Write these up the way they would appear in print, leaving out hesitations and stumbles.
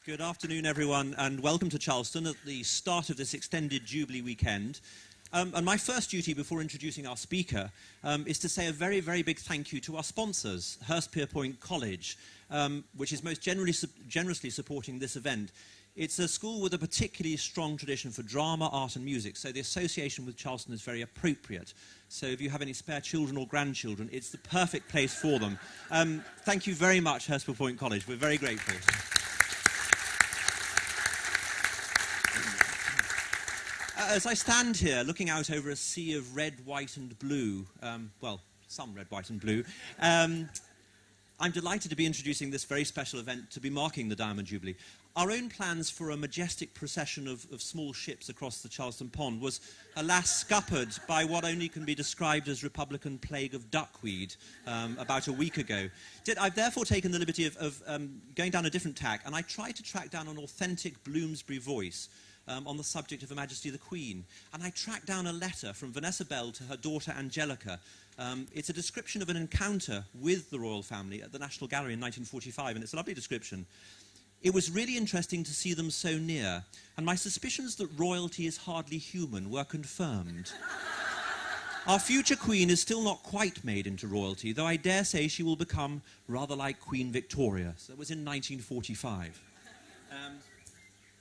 Good afternoon, everyone, and welcome to Charleston at the start of this extended Jubilee weekend. And my first duty before introducing our speaker is to say a very, very big thank you to our sponsors, Hurstpierpoint College, which is most generously supporting this event. It's a school with a particularly strong tradition for drama, art and music, so the association with Charleston is very appropriate. So if you have any spare children or grandchildren, it's the perfect place for them. Thank you very much, Hurstpierpoint College. We're very grateful. As I stand here looking out over a sea of red, white and blue, well, some red, white and blue, I'm delighted to be introducing this very special event to be marking the Diamond Jubilee. Our own plans for a majestic procession of small ships across the Charleston Pond was, alas, scuppered by what only can be described as Republican plague of duckweed about a week ago. I've therefore taken the liberty of going down a different tack, and I tried to track down an authentic Bloomsbury voice on the subject of Her Majesty the Queen. And I tracked down a letter from Vanessa Bell to her daughter Angelica. It's a description of an encounter with the royal family at the National Gallery in 1945, and it's a lovely description. It was really interesting to see them so near, and my suspicions that royalty is hardly human were confirmed. Our future Queen is still not quite made into royalty, though I dare say she will become rather like Queen Victoria. So that was in 1945.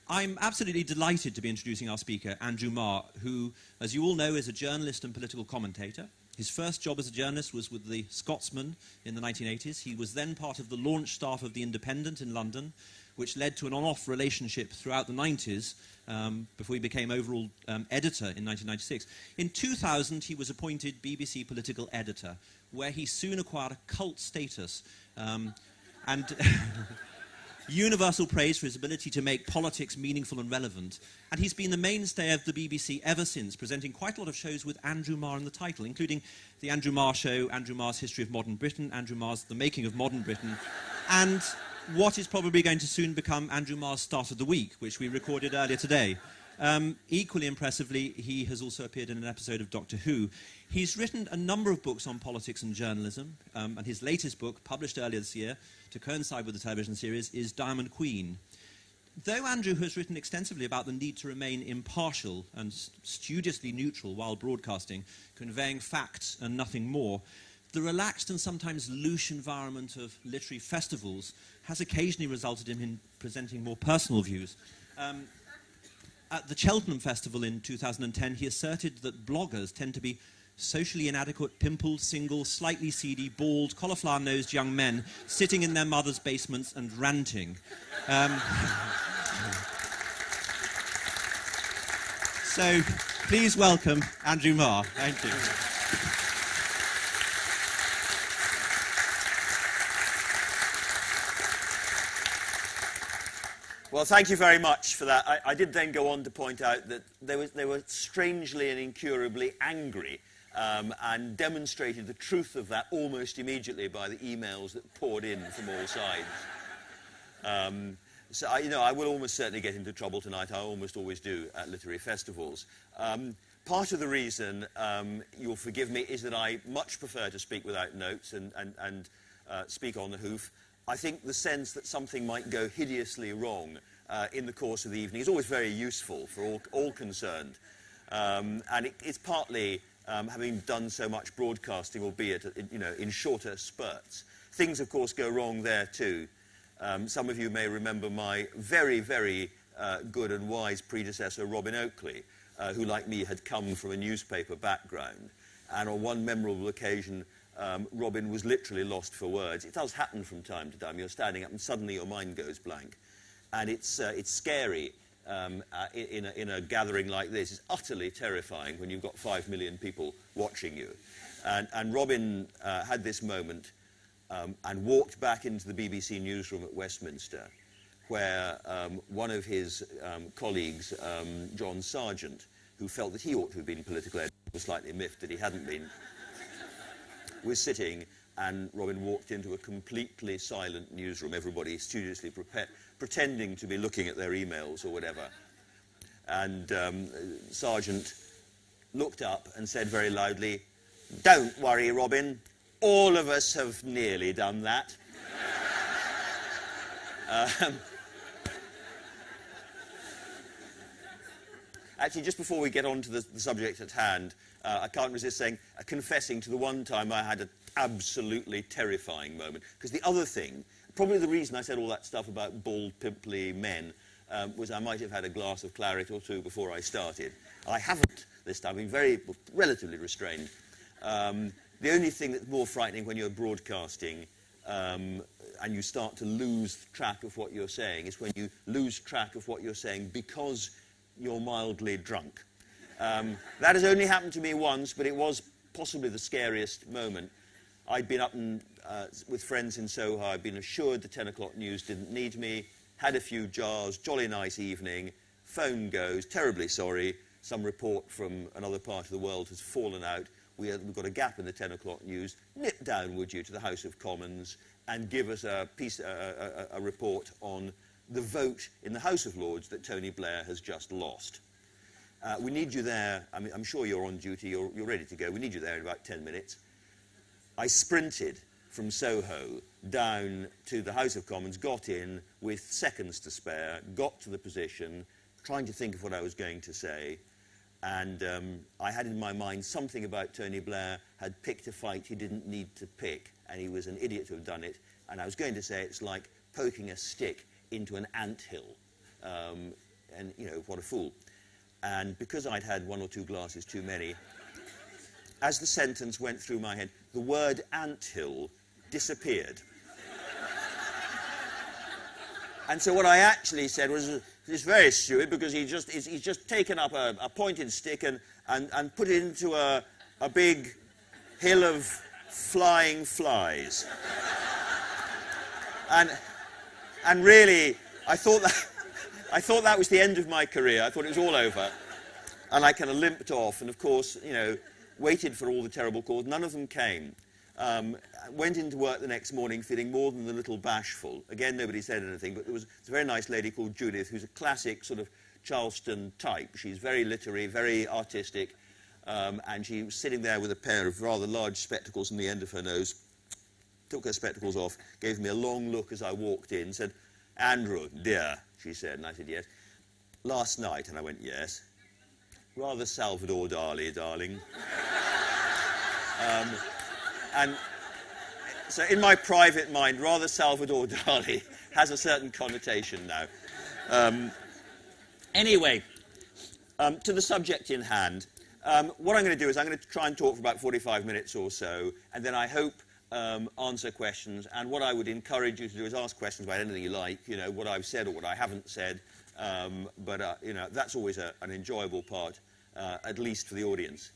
I'm absolutely delighted to be introducing our speaker, Andrew Marr, who, as you all know, is a journalist and political commentator. His first job as a journalist was with the Scotsman in the 1980s. He was then part of the launch staff of The Independent in London, which led to an on-off relationship throughout the 90s before he became overall editor in 1996. In 2000, he was appointed BBC political editor, where he soon acquired a cult status and universal praise for his ability to make politics meaningful and relevant. And he's been the mainstay of the BBC ever since, presenting quite a lot of shows with Andrew Marr in the title, including The Andrew Marr Show, Andrew Marr's History of Modern Britain, Andrew Marr's The Making of Modern Britain, and what is probably going to soon become Andrew Marr's Start of the Week, which we recorded earlier today. Equally impressively, he has also appeared in an episode of Doctor Who. He's written a number of books on politics and journalism, and his latest book, published earlier this year, to coincide with the television series, is Diamond Queen. Though Andrew has written extensively about the need to remain impartial and studiously neutral while broadcasting, conveying facts and nothing more, the relaxed and sometimes loose environment of literary festivals has occasionally resulted in him presenting more personal views. At the Cheltenham Festival in 2010, he asserted that bloggers tend to be socially inadequate, pimpled, single, slightly seedy, bald, cauliflower-nosed young men sitting in their mothers' basements and ranting. So please welcome Andrew Marr. Thank you. Well, thank you very much for that. I did then go on to point out that they were strangely and incurably angry and demonstrated the truth of that almost immediately by the emails that poured in from all sides. So, I will almost certainly get into trouble tonight. I almost always do at literary festivals. Part of the reason, you'll forgive me, is that I much prefer to speak without notes and speak on the hoof. I think the sense that something might go hideously wrong in the course of the evening is always very useful for all concerned. And it's partly having done so much broadcasting, albeit in shorter spurts. Things, of course, go wrong there too. Some of you may remember my very, very good and wise predecessor, Robin Oakley, who, like me, had come from a newspaper background. And on one memorable occasion, Robin was literally lost for words. It does happen from time to time. You're standing up and suddenly your mind goes blank. And it's scary in a gathering like this. It's utterly terrifying when you've got 5 million people watching you. And Robin had this moment and walked back into the BBC newsroom at Westminster, where one of his colleagues, John Sargent, who felt that he ought to have been political editor, was slightly miffed that he hadn't been, was sitting, and Robin walked into a completely silent newsroom, everybody studiously pretending to be looking at their emails or whatever. And Sargent looked up and said very loudly, "Don't worry, Robin, all of us have nearly done that." Actually, just before we get on to the subject at hand, I can't resist confessing to the one time I had an absolutely terrifying moment. Because the other thing, probably the reason I said all that stuff about bald, pimply men, was I might have had a glass of claret or two before I started. I haven't this time. I've been relatively restrained. The only thing that's more frightening when you're broadcasting and you start to lose track of what you're saying is when you lose track of what you're saying because you're mildly drunk. That has only happened to me once, but it was possibly the scariest moment. I'd been up with friends in Soho. I'd been assured the 10 o'clock news didn't need me, had a few jars, jolly nice evening, phone goes, terribly sorry, some report from another part of the world has fallen out. We've got a gap in the 10 o'clock news. Nip down, would you, to the House of Commons and give us a report on the vote in the House of Lords that Tony Blair has just lost. We need you there. I mean, I'm sure you're on duty. You're ready to go. We need you there in about 10 minutes. I sprinted from Soho down to the House of Commons, got in with seconds to spare, got to the position, trying to think of what I was going to say. And I had in my mind something about Tony Blair had picked a fight he didn't need to pick, and he was an idiot to have done it. And I was going to say it's like poking a stick into an anthill. And, you know, what a fool. And because I'd had one or two glasses too many, as the sentence went through my head, the word anthill disappeared. And so what I actually said was, it's very stupid, because he's just taken up a pointed stick and put it into a big hill of flying flies. And really, I thought that was the end of my career. I thought it was all over. And I kind of limped off, and of course, you know, waited for all the terrible calls. None of them came. Went into work the next morning feeling more than a little bashful. Again, nobody said anything, but there was a very nice lady called Judith, who's a classic sort of Charleston type. She's very literary, very artistic, and she was sitting there with a pair of rather large spectacles on the end of her nose, took her spectacles off, gave me a long look as I walked in, said, "Andrew, dear," she said, and I said, "Yes." "Last night," and I went, "Yes." "Rather Salvador Dali, darling." And so in my private mind, rather Salvador Dali has a certain connotation now. Anyway, to the subject in hand, what I'm going to do is I'm going to try and talk for about 45 minutes or so, and then I hope answer questions. And what I would encourage you to do is ask questions about anything you like, you know, what I've said or what I haven't said. But you know, that's always an enjoyable part, at least for the audience.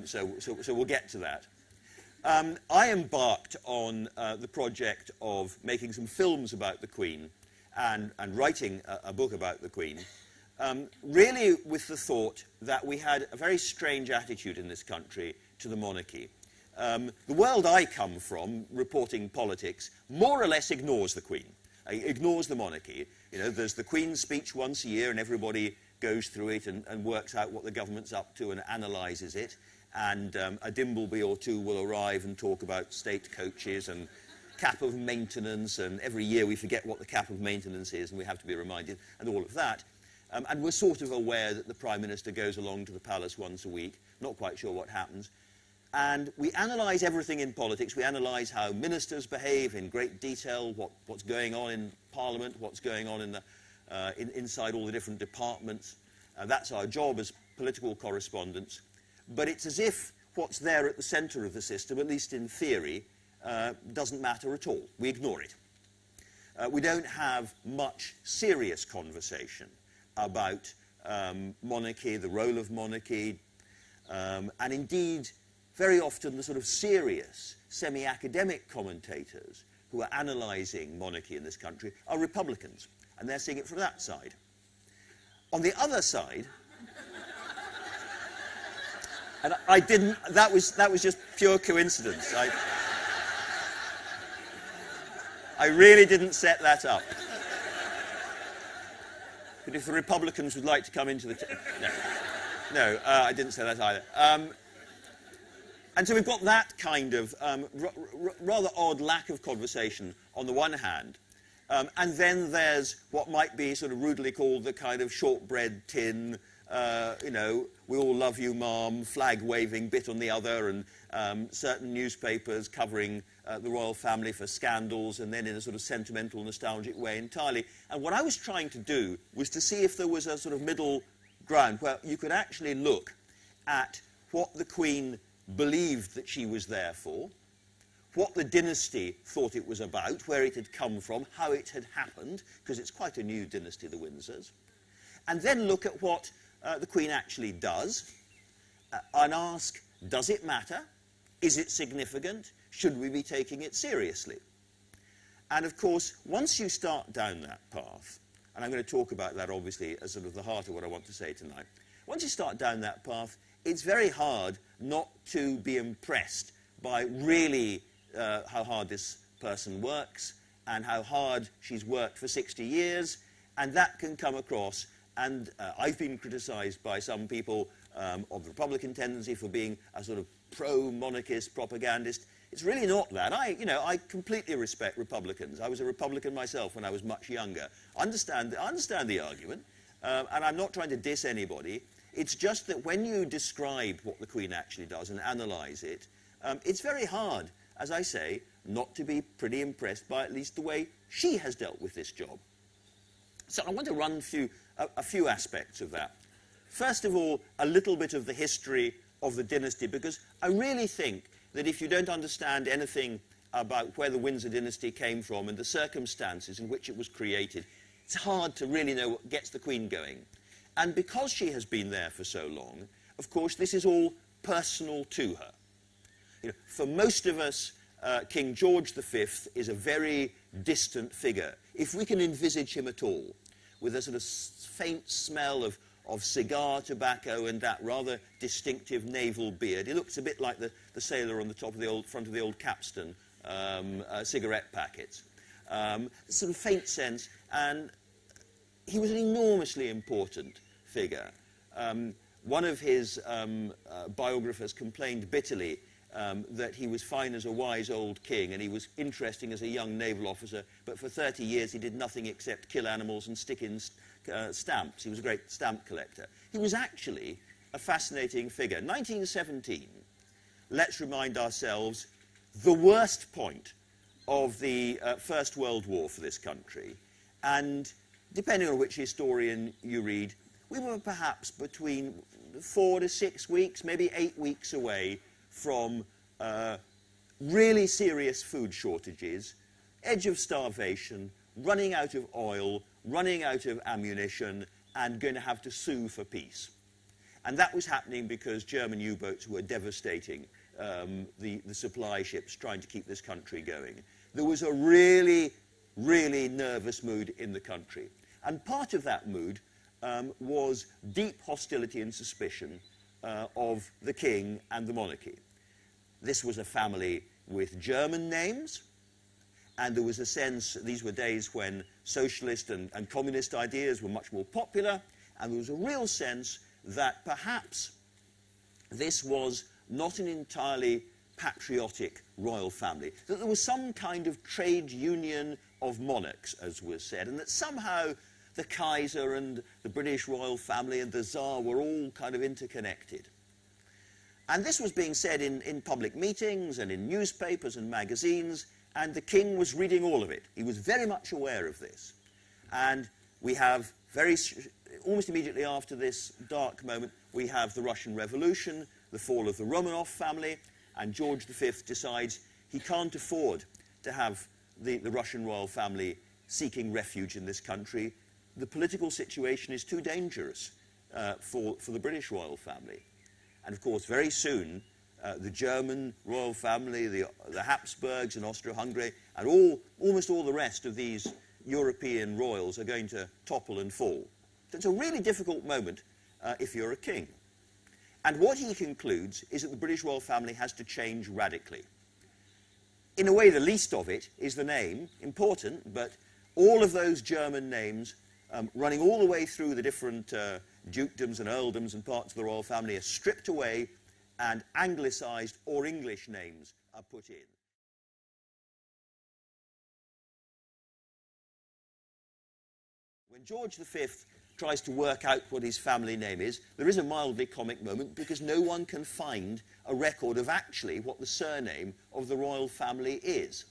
So we'll get to that. I embarked on the project of making some films about the Queen and writing a book about the Queen, really with the thought that we had a very strange attitude in this country to the monarchy. The world I come from, reporting politics, more or less ignores the Queen, ignores the monarchy. You know, there's the Queen's speech once a year, and everybody goes through it and works out what the government's up to and analyses it. And a Dimbleby or two will arrive and talk about state coaches and cap of maintenance, and every year we forget what the cap of maintenance is, and we have to be reminded, and all of that. And we're sort of aware that the Prime Minister goes along to the palace once a week, not quite sure what happens. And we analyse everything in politics. We analyse how ministers behave in great detail, what's going on in Parliament, what's going on in inside all the different departments. That's our job as political correspondents. But it's as if what's there at the centre of the system, at least in theory, doesn't matter at all. We ignore it. We don't have much serious conversation about monarchy, the role of monarchy, and indeed, very often the sort of serious, semi-academic commentators who are analysing monarchy in this country are Republicans, and they're seeing it from that side. On the other side, and I didn't, that was just pure coincidence. I really didn't set that up. But if the Republicans would like to come into the... No, I didn't say that either. And so we've got that kind of rather odd lack of conversation on the one hand. And then there's what might be sort of rudely called the kind of shortbread tin, you know, we all love you, Mom, flag waving bit on the other, and certain newspapers covering the royal family for scandals, and then in a sort of sentimental, nostalgic way entirely. And what I was trying to do was to see if there was a sort of middle ground where you could actually look at what the Queen believed that she was there for, what the dynasty thought it was about, where it had come from, how it had happened, because it's quite a new dynasty, the Windsors, and then look at what the Queen actually does, and ask, does it matter? Is it significant? Should we be taking it seriously? And of course, once you start down that path, and I'm going to talk about that obviously as sort of the heart of what I want to say tonight, once you start down that path, it's very hard not to be impressed by really how hard this person works, and how hard she's worked for 60 years, and that can come across. And I've been criticised by some people of the Republican tendency for being a sort of pro-monarchist propagandist. It's really not that. I completely respect Republicans. I was a Republican myself when I was much younger. I understand the argument, and I'm not trying to diss anybody. It's just that when you describe what the Queen actually does and analyse it, it's very hard, as I say, not to be pretty impressed by at least the way she has dealt with this job. So I want to run through a few aspects of that. First of all, a little bit of the history of the dynasty, because I really think that if you don't understand anything about where the Windsor dynasty came from and the circumstances in which it was created, it's hard to really know what gets the Queen going. And because she has been there for so long, of course, this is all personal to her. You know, for most of us, King George V is a very distant figure, if we can envisage him at all, with a sort of faint smell of cigar tobacco and that rather distinctive naval beard. He looks a bit like the sailor on the top of the front of the old capstan cigarette packets. Sort of faint sense, and he was an enormously important figure. One of his biographers complained bitterly that he was fine as a wise old king, and he was interesting as a young naval officer, but for 30 years he did nothing except kill animals and stick in stamps. He was a great stamp collector. He was actually a fascinating figure. 1917, let's remind ourselves, the worst point of the First World War for this country, and depending on which historian you read, we were perhaps between 4 to 6 weeks, maybe 8 weeks away from really serious food shortages, edge of starvation, running out of oil, running out of ammunition, and going to have to sue for peace. And that was happening because German U-boats were devastating the supply ships trying to keep this country going. There was a really, really nervous mood in the country. And part of that mood was deep hostility and suspicion of the king and the monarchy. This was a family with German names, and there was a sense, these were days when socialist and communist ideas were much more popular, and there was a real sense that perhaps this was not an entirely patriotic royal family, that there was some kind of trade union of monarchs, as was said, and that somehow the Kaiser and the British royal family and the Tsar were all kind of interconnected. And this was being said in public meetings and in newspapers and magazines, and the king was reading all of it. He was very much aware of this. And we have almost immediately after this dark moment, we have the Russian Revolution, the fall of the Romanov family, and George V decides he can't afford to have the Russian royal family seeking refuge in this country. The political situation is too dangerous for the British royal family. And of course, very soon, the German royal family, the Habsburgs in Austro-Hungary, and almost all the rest of these European royals are going to topple and fall. So it's a really difficult moment if you're a king. And what he concludes is that the British royal family has to change radically. In a way, the least of it is the name, important, but all of those German names running all the way through the different dukedoms and earldoms and parts of the royal family are stripped away, and anglicised or English names are put in. When George V tries to work out what his family name is, there is a mildly comic moment because no one can find a record of actually what the surname of the royal family is.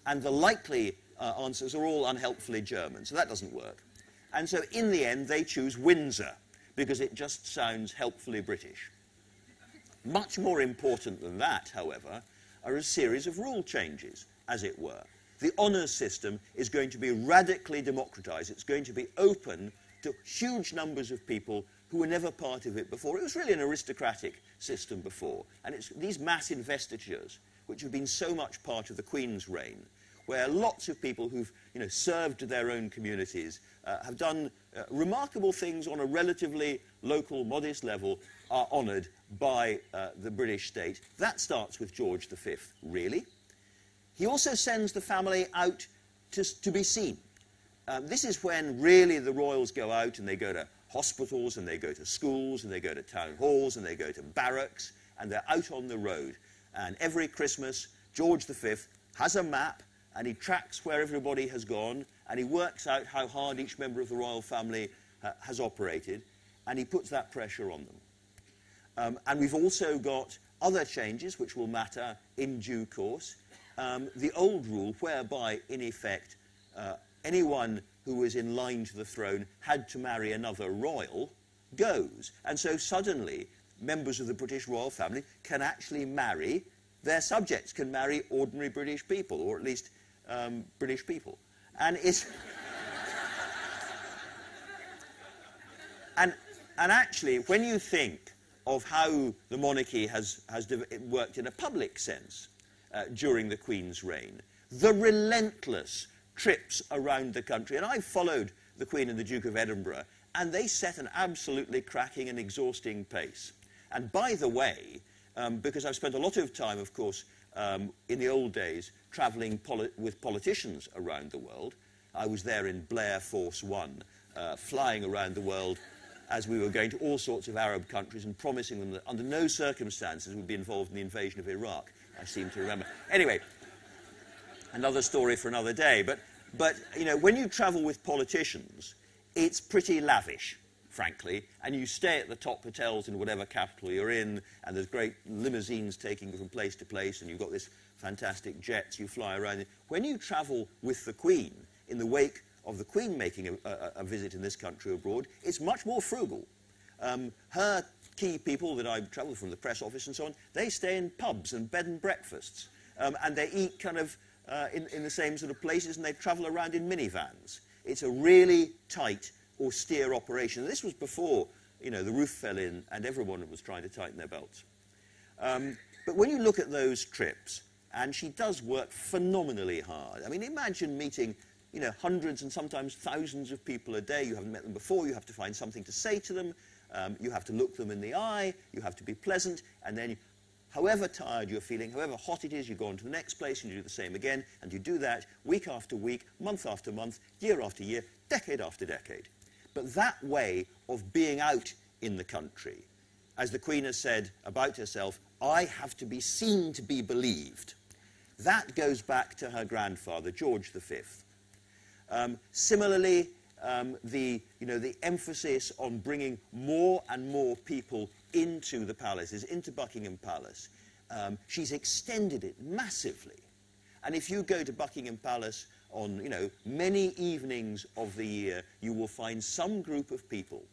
And the likely answers are all unhelpfully German, so that doesn't work. And so in the end, they choose Windsor, because it just sounds helpfully British. Much more important than that, however, are a series of rule changes, as it were. The honours system is going to be radically democratised. It's going to be open to huge numbers of people who were never part of it before. It was really an aristocratic system before. And it's these mass investitures, which have been so much part of the Queen's reign, where lots of people who've served their own communities have done remarkable things on a relatively local, modest level, are honoured by the British state. That starts with George V, really. He also sends the family out to be seen. This is when really the royals go out and they go to hospitals and they go to schools and they go to town halls and they go to barracks and they're out on the road. And every Christmas, George V has a map and he tracks where everybody has gone and he works out how hard each member of the royal family has operated, and he puts that pressure on them. And we've also got other changes which will matter in due course. The old rule whereby, in effect, anyone who was in line to the throne had to marry another royal goes. And so suddenly, members of the British royal family can actually marry their subjects, can marry ordinary British people, or at least British people. And it's... and actually, when you think of how the monarchy has worked in a public sense during the Queen's reign, the relentless trips around the country, and I've followed the Queen and the Duke of Edinburgh, and they set an absolutely cracking and exhausting pace. And by the way, because I've spent a lot of time, of course, in the old days, travelling with politicians around the world. I was there in Blair Force One, flying around the world as we were going to all sorts of Arab countries and promising them that under no circumstances would be involved in the invasion of Iraq, I seem to remember. Anyway, another story for another day. But when you travel with politicians, it's pretty lavish, frankly, and you stay at the top hotels in whatever capital you're in, and there's great limousines taking you from place to place, and you've got this fantastic jets you fly around in. When you travel with the Queen, in the wake of the Queen making a visit in this country abroad, it's much more frugal. Her key people that I travel from the press office and so on, they stay in pubs and bed and breakfasts, and they eat kind of in the same sort of places, and they travel around in minivans. It's a really tight, austere operation. This was before, the roof fell in and everyone was trying to tighten their belts. But when you look at those trips, and she does work phenomenally hard. I mean, imagine meeting, hundreds and sometimes thousands of people a day. You haven't met them before. You have to find something to say to them. You have to look them in the eye. You have to be pleasant. And then, however tired you're feeling, however hot it is, you go on to the next place and you do the same again. And you do that week after week, month after month, year after year, decade after decade. But that way of being out in the country, as the Queen has said about herself, I have to be seen to be believed. That goes back to her grandfather, George V. Similarly, the emphasis on bringing more and more people into the palaces, into Buckingham Palace, she's extended it massively. And if you go to Buckingham Palace on, many evenings of the year, you will find some group of people,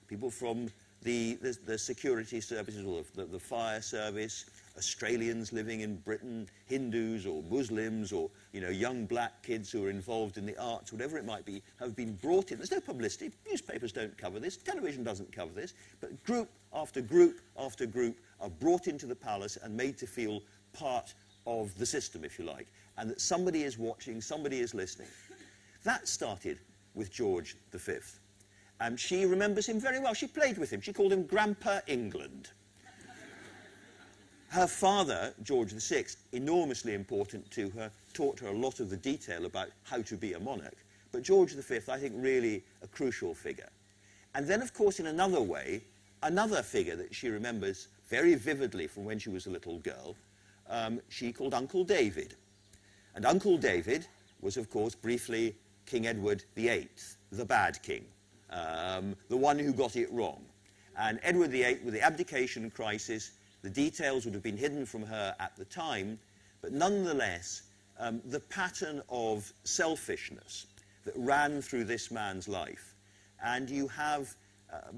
people from the security services or the fire service, Australians living in Britain, Hindus or Muslims or, young black kids who are involved in the arts, whatever it might be, have been brought in. There's no publicity. Newspapers don't cover this. Television doesn't cover this. But group after group after group are brought into the palace and made to feel part of the system, if you like, and that somebody is watching, somebody is listening. That started with George V. And she remembers him very well. She played with him. She called him Grandpa England. Her father, George VI, enormously important to her, taught her a lot of the detail about how to be a monarch. But George V, I think, really a crucial figure. And then, of course, in another way, another figure that she remembers very vividly from when she was a little girl, she called Uncle David. And Uncle David was, of course, briefly King Edward VIII, the bad king. the one who got it wrong. And Edward VIII, with the abdication crisis, the details would have been hidden from her at the time, but nonetheless, the pattern of selfishness that ran through this man's life. And you have,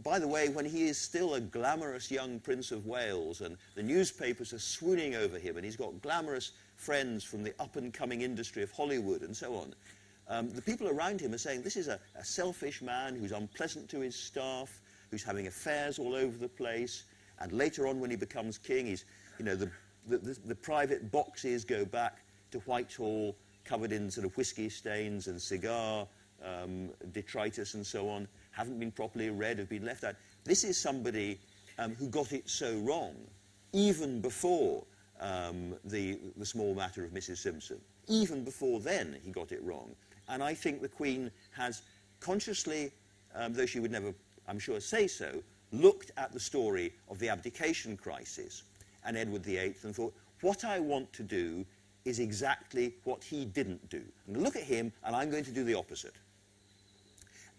by the way, when he is still a glamorous young Prince of Wales, and the newspapers are swooning over him, and he's got glamorous friends from the up-and-coming industry of Hollywood and so on, the people around him are saying, this is a selfish man who's unpleasant to his staff, who's having affairs all over the place, and later on when he becomes king, he's, you know, the private boxes go back to Whitehall, covered in sort of whiskey stains and cigar detritus and so on, haven't been properly read, have been left out. This is somebody who got it so wrong, even before the small matter of Mrs. Simpson. Even before then, he got it wrong. And I think the Queen has consciously, though she would never, I'm sure, say so, looked at the story of the abdication crisis and Edward VIII and thought, what I want to do is exactly what he didn't do. I'm going to look at him, and I'm going to do the opposite.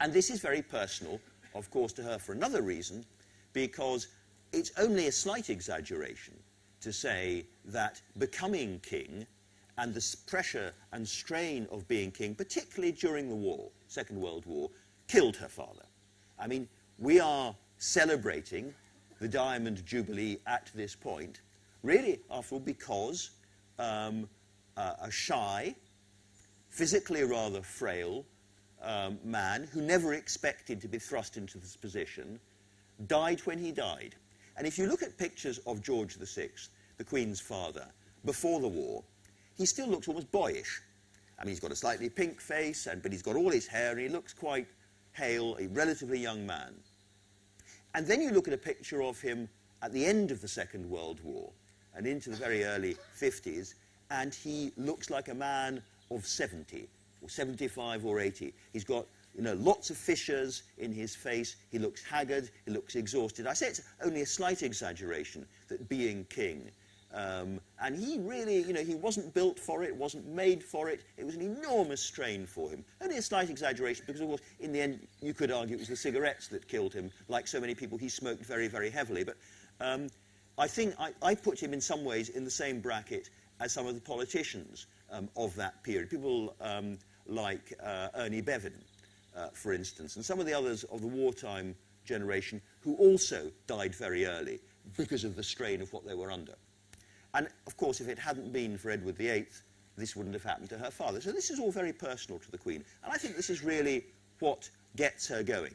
And this is very personal, of course, to her for another reason, because it's only a slight exaggeration to say that becoming king and the pressure and strain of being king, particularly during the war, Second World War, killed her father. I mean, we are celebrating the Diamond Jubilee at this point, really, after all, because a shy, physically rather frail man who never expected to be thrust into this position died when he died. And if you look at pictures of George VI, the Queen's father, before the war, he still looks almost boyish. I mean, he's got a slightly pink face, but he's got all his hair, and he looks quite hale, a relatively young man. And then you look at a picture of him at the end of the Second World War and into the very early 50s, and he looks like a man of 70, or 75 or 80. He's got, you know, lots of fissures in his face. He looks haggard. He looks exhausted. I say it's only a slight exaggeration that being king. And he really, you know, he wasn't built for it, wasn't made for it. It was an enormous strain for him. Only a slight exaggeration because, of course, in the end, you could argue it was the cigarettes that killed him. Like so many people, he smoked very, very heavily. But I think I put him in some ways in the same bracket as some of the politicians of that period. People like Ernie Bevan, for instance, and some of the others of the wartime generation who also died very early because of the strain of what they were under. And, of course, if it hadn't been for Edward VIII, this wouldn't have happened to her father. So this is all very personal to the Queen. And I think this is really what gets her going.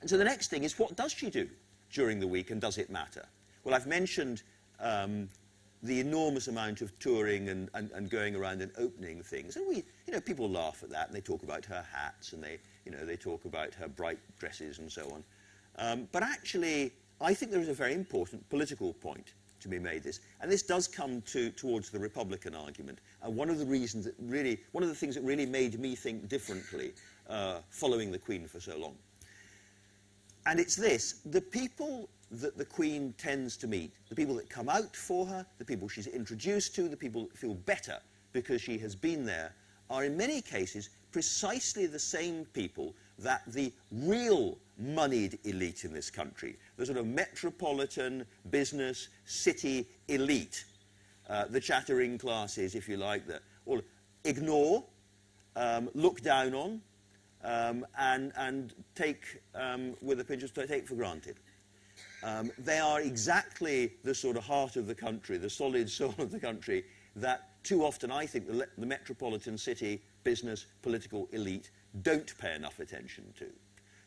And so the next thing is, what does she do during the week, and does it matter? Well, I've mentioned the enormous amount of touring and going around and opening things. And we, you know, people laugh at that, and they talk about her hats, and they talk about her bright dresses and so on. But actually, I think there is a very important political point to be made this. And this does come towards the Republican argument. And one of the things that really made me think differently following the Queen for so long. And it's this: the people that the Queen tends to meet, the people that come out for her, the people she's introduced to, the people that feel better because she has been there, are in many cases precisely the same people that the real moneyed elite in this country, the sort of metropolitan business city elite, the chattering classes, if you like, that all ignore, look down on, and take with a pinch of salt, take for granted. They are exactly the sort of heart of the country, the solid soul of the country, that too often I think the metropolitan city business political elite don't pay enough attention to.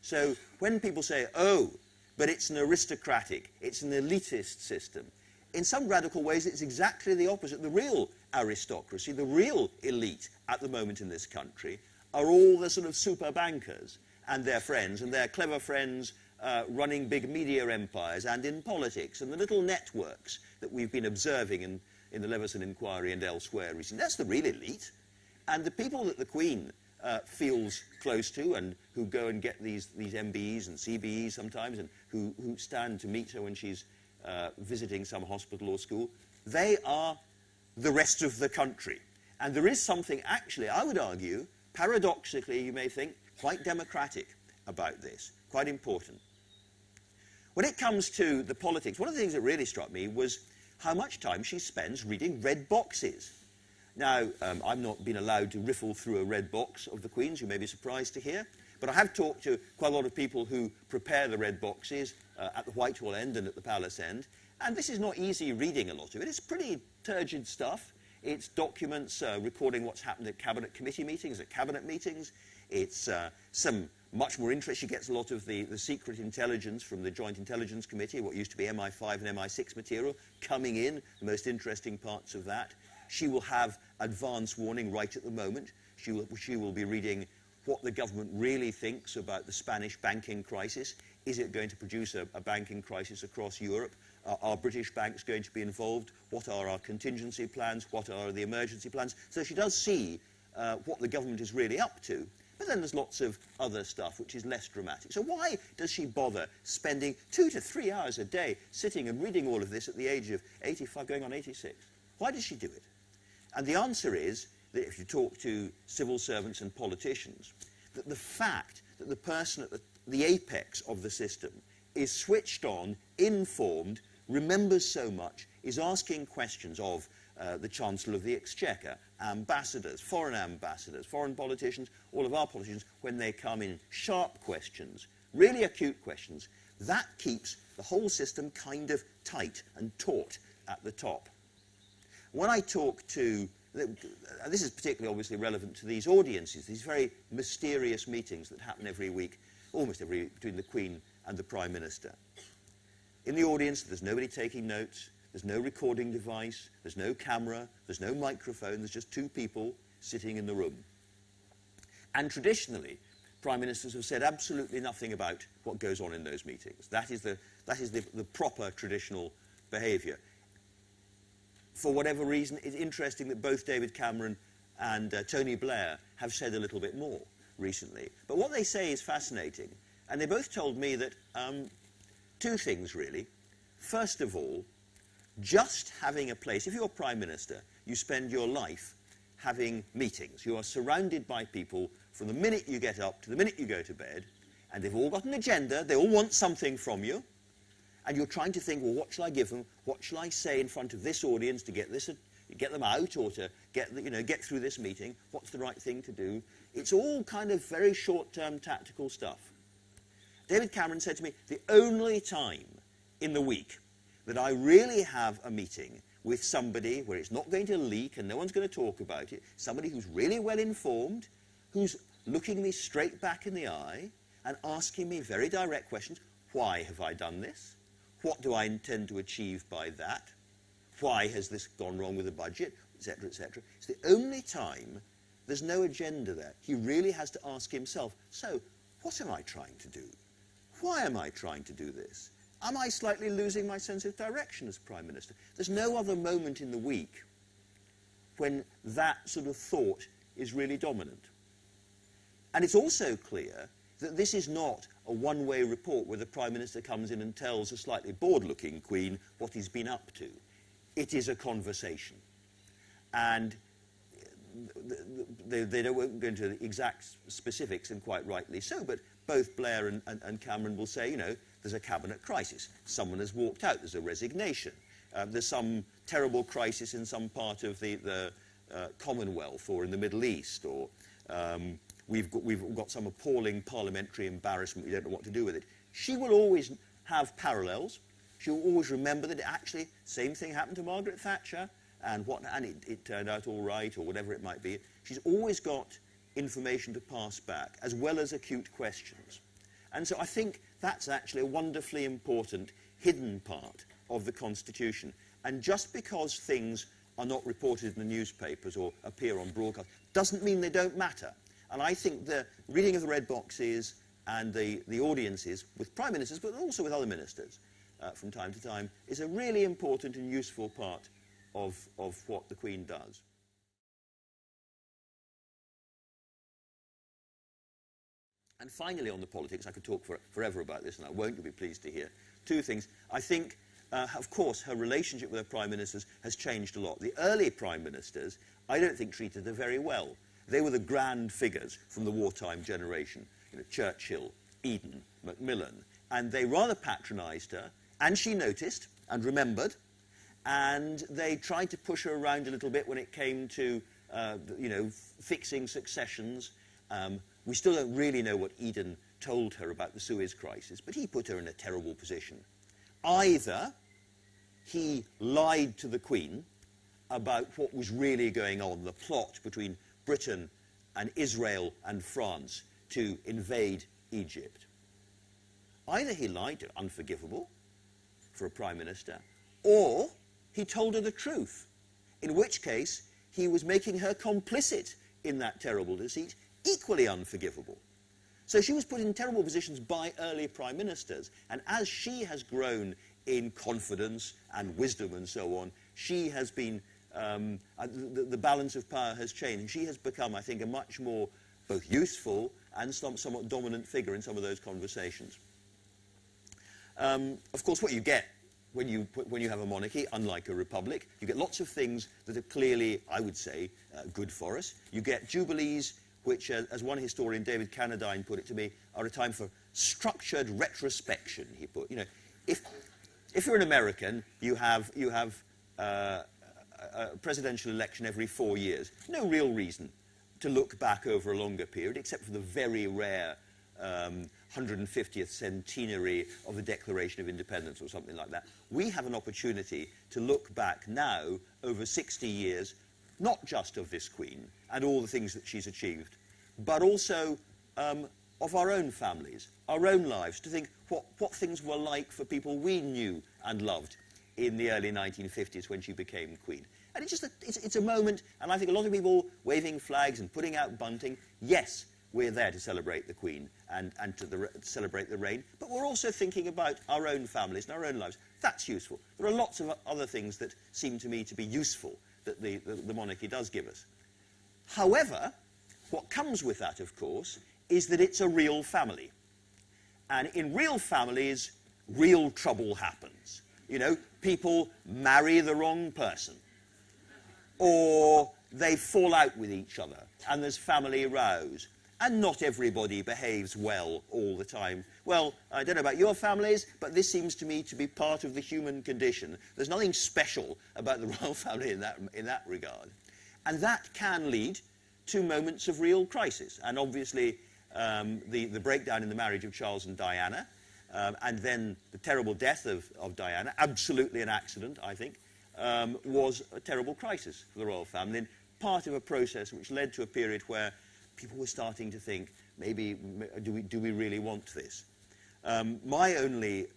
So when people say, oh, but it's an aristocratic, it's an elitist system, in some radical ways it's exactly the opposite. The real aristocracy, the real elite at the moment in this country are all the sort of super bankers and their friends and their clever friends running big media empires and in politics, and the little networks that we've been observing in the Leveson inquiry and elsewhere recently. That's the real elite. And the people that the Queen feels close to, and who go and get these MBEs and CBEs sometimes, and who stand to meet her when she's visiting some hospital or school, they are the rest of the country. And there is something, actually, I would argue, paradoxically, you may think, quite democratic about this. Quite important. When it comes to the politics, one of the things that really struck me was how much time she spends reading red boxes. Now, I've not been allowed to riffle through a red box of the Queen's, you may be surprised to hear, but I have talked to quite a lot of people who prepare the red boxes at the Whitehall end and at the Palace end, and this is not easy reading, a lot of it. It's pretty turgid stuff. It's documents recording what's happened at cabinet committee meetings, at cabinet meetings. It's some much more interest. She gets a lot of the secret intelligence from the Joint Intelligence Committee, what used to be MI5 and MI6 material, coming in, the most interesting parts of that. She will have advance warning right at the moment. She will be reading what the government really thinks about the Spanish banking crisis. Is it going to produce a banking crisis across Europe? Are British banks going to be involved? What are our contingency plans? What are the emergency plans? So she does see what the government is really up to. But then there's lots of other stuff which is less dramatic. So why does she bother spending 2 to 3 hours a day sitting and reading all of this at the age of 85, going on 86? Why does she do it? And the answer is that if you talk to civil servants and politicians, that the fact that the person at the apex of the system is switched on, informed, remembers so much, is asking questions of the Chancellor of the Exchequer, ambassadors, foreign politicians, all of our politicians, when they come in sharp questions, really acute questions, that keeps the whole system kind of tight and taut at the top. When I talk to, this is particularly obviously relevant to these audiences, these very mysterious meetings that happen every week, almost every week, between the Queen and the Prime Minister. In the audience, there's nobody taking notes, there's no recording device, there's no camera, there's no microphone, there's just 2 people sitting in the room. And traditionally, Prime Ministers have said absolutely nothing about what goes on in those meetings. That is the proper traditional behaviour. For whatever reason, it's interesting that both David Cameron and Tony Blair have said a little bit more recently. But what they say is fascinating, and they both told me that 2 things, really. First of all, just having a place, if you're Prime Minister, you spend your life having meetings. You are surrounded by people from the minute you get up to the minute you go to bed, and they've all got an agenda, they all want something from you, and you're trying to think, well, what shall I give them? What shall I say in front of this audience to get them out, or to get through this meeting? What's the right thing to do? It's all kind of very short-term tactical stuff. David Cameron said to me, the only time in the week that I really have a meeting with somebody where it's not going to leak and no one's going to talk about it, somebody who's really well informed, who's looking me straight back in the eye and asking me very direct questions. Why have I done this? What do I intend to achieve by that? Why has this gone wrong with the budget? Etc., etc. It's the only time there's no agenda there. He really has to ask himself, so what am I trying to do? Why am I trying to do this? Am I slightly losing my sense of direction as Prime Minister? There's no other moment in the week when that sort of thought is really dominant. And it's also clear that this is not a one-way report where the Prime Minister comes in and tells a slightly bored-looking Queen what he's been up to. It is a conversation. And they won't go into the exact specifics, and quite rightly so, but both Blair and Cameron will say, there's a cabinet crisis. Someone has walked out. There's a resignation. There's some terrible crisis in some part of the Commonwealth or in the Middle East, or we've got some appalling parliamentary embarrassment. We don't know what to do with it. She will always have parallels. She'll always remember that actually same thing happened to Margaret Thatcher, and it turned out all right, or whatever it might be. She's always got information to pass back, as well as acute questions. And so I think that's actually a wonderfully important hidden part of the Constitution. And just because things are not reported in the newspapers or appear on broadcast doesn't mean they don't matter. And I think the reading of the red boxes and the audiences with Prime Ministers, but also with other ministers from time to time, is a really important and useful part of what the Queen does. And finally, on the politics, I could talk forever about this, and I won't, you'll be pleased to hear. 2 things. I think, of course, her relationship with her Prime Ministers has changed a lot. The early Prime Ministers, I don't think, treated her very well. They were the grand figures from the wartime generation. Churchill, Eden Macmillan, and they rather patronised her, and she noticed and remembered, and they tried to push her around a little bit when it came to, you know, fixing successions. We still don't really know what Eden told her about the Suez Crisis, but he put her in a terrible position. Either he lied to the Queen about what was really going on, the plot between Britain and Israel and France to invade Egypt. Either he lied to her, unforgivable for a prime minister, or he told her the truth, in which case he was making her complicit in that terrible deceit, equally unforgivable. So she was put in terrible positions by early prime ministers, and as she has grown in confidence and wisdom and so on, she has been, the balance of power has changed, and she has become, I think, a much more both useful and somewhat dominant figure in some of those conversations. Of course, what you get when you have a monarchy, unlike a republic, you get lots of things that are clearly, I would say, good for us. You get jubilees, which, as one historian, David Cannadine, put it to me, are a time for structured retrospection, he put. You know, if you're an American, you have a presidential election every 4 years. No real reason to look back over a longer period, except for the very rare 150th centenary of the Declaration of Independence or something like that. We have an opportunity to look back now over 60 years, not just of this Queen and all the things that she's achieved, but also of our own families, our own lives, to think what things were like for people we knew and loved in the early 1950s when she became Queen. And it's a moment, and I think a lot of people waving flags and putting out bunting, yes, we're there to celebrate the Queen and to celebrate the reign, but we're also thinking about our own families and our own lives. That's useful. There are lots of other things that seem to me to be useful that the monarchy does give us. However, what comes with that, of course, is that it's a real family. And in real families, real trouble happens. You know, people marry the wrong person, or they fall out with each other, and there's family rows. And not everybody behaves well all the time. Well, I don't know about your families, but this seems to me to be part of the human condition. There's nothing special about the royal family in that regard. And that can lead to moments of real crisis. And obviously, the breakdown in the marriage of Charles and Diana, and then the terrible death of Diana, absolutely an accident, I think, was a terrible crisis for the royal family, and part of a process which led to a period where people were starting to think, maybe, do we really want this? My only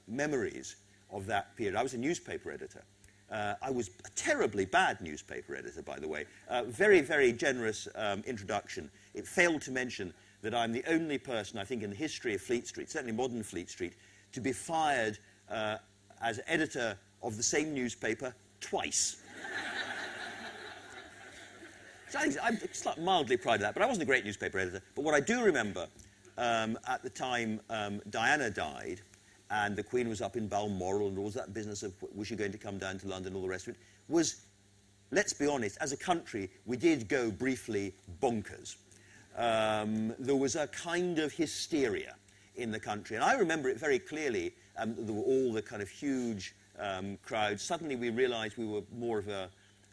memories of that period, I was a newspaper editor. I was a terribly bad newspaper editor, by the way. Very, very generous introduction. It failed to mention that I'm the only person, I think, in the history of Fleet Street, certainly modern Fleet Street, to be fired as editor of the same newspaper twice. So I'm mildly proud of that, but I wasn't a great newspaper editor. But what I do remember, at the time Diana died, and the Queen was up in Balmoral, and all that business of was she going to come down to London, all the rest of it, was, let's be honest, as a country, we did go briefly bonkers. There was a kind of hysteria in the country, and I remember it very clearly. There were all the kind of huge crowds. Suddenly we realised we were more of a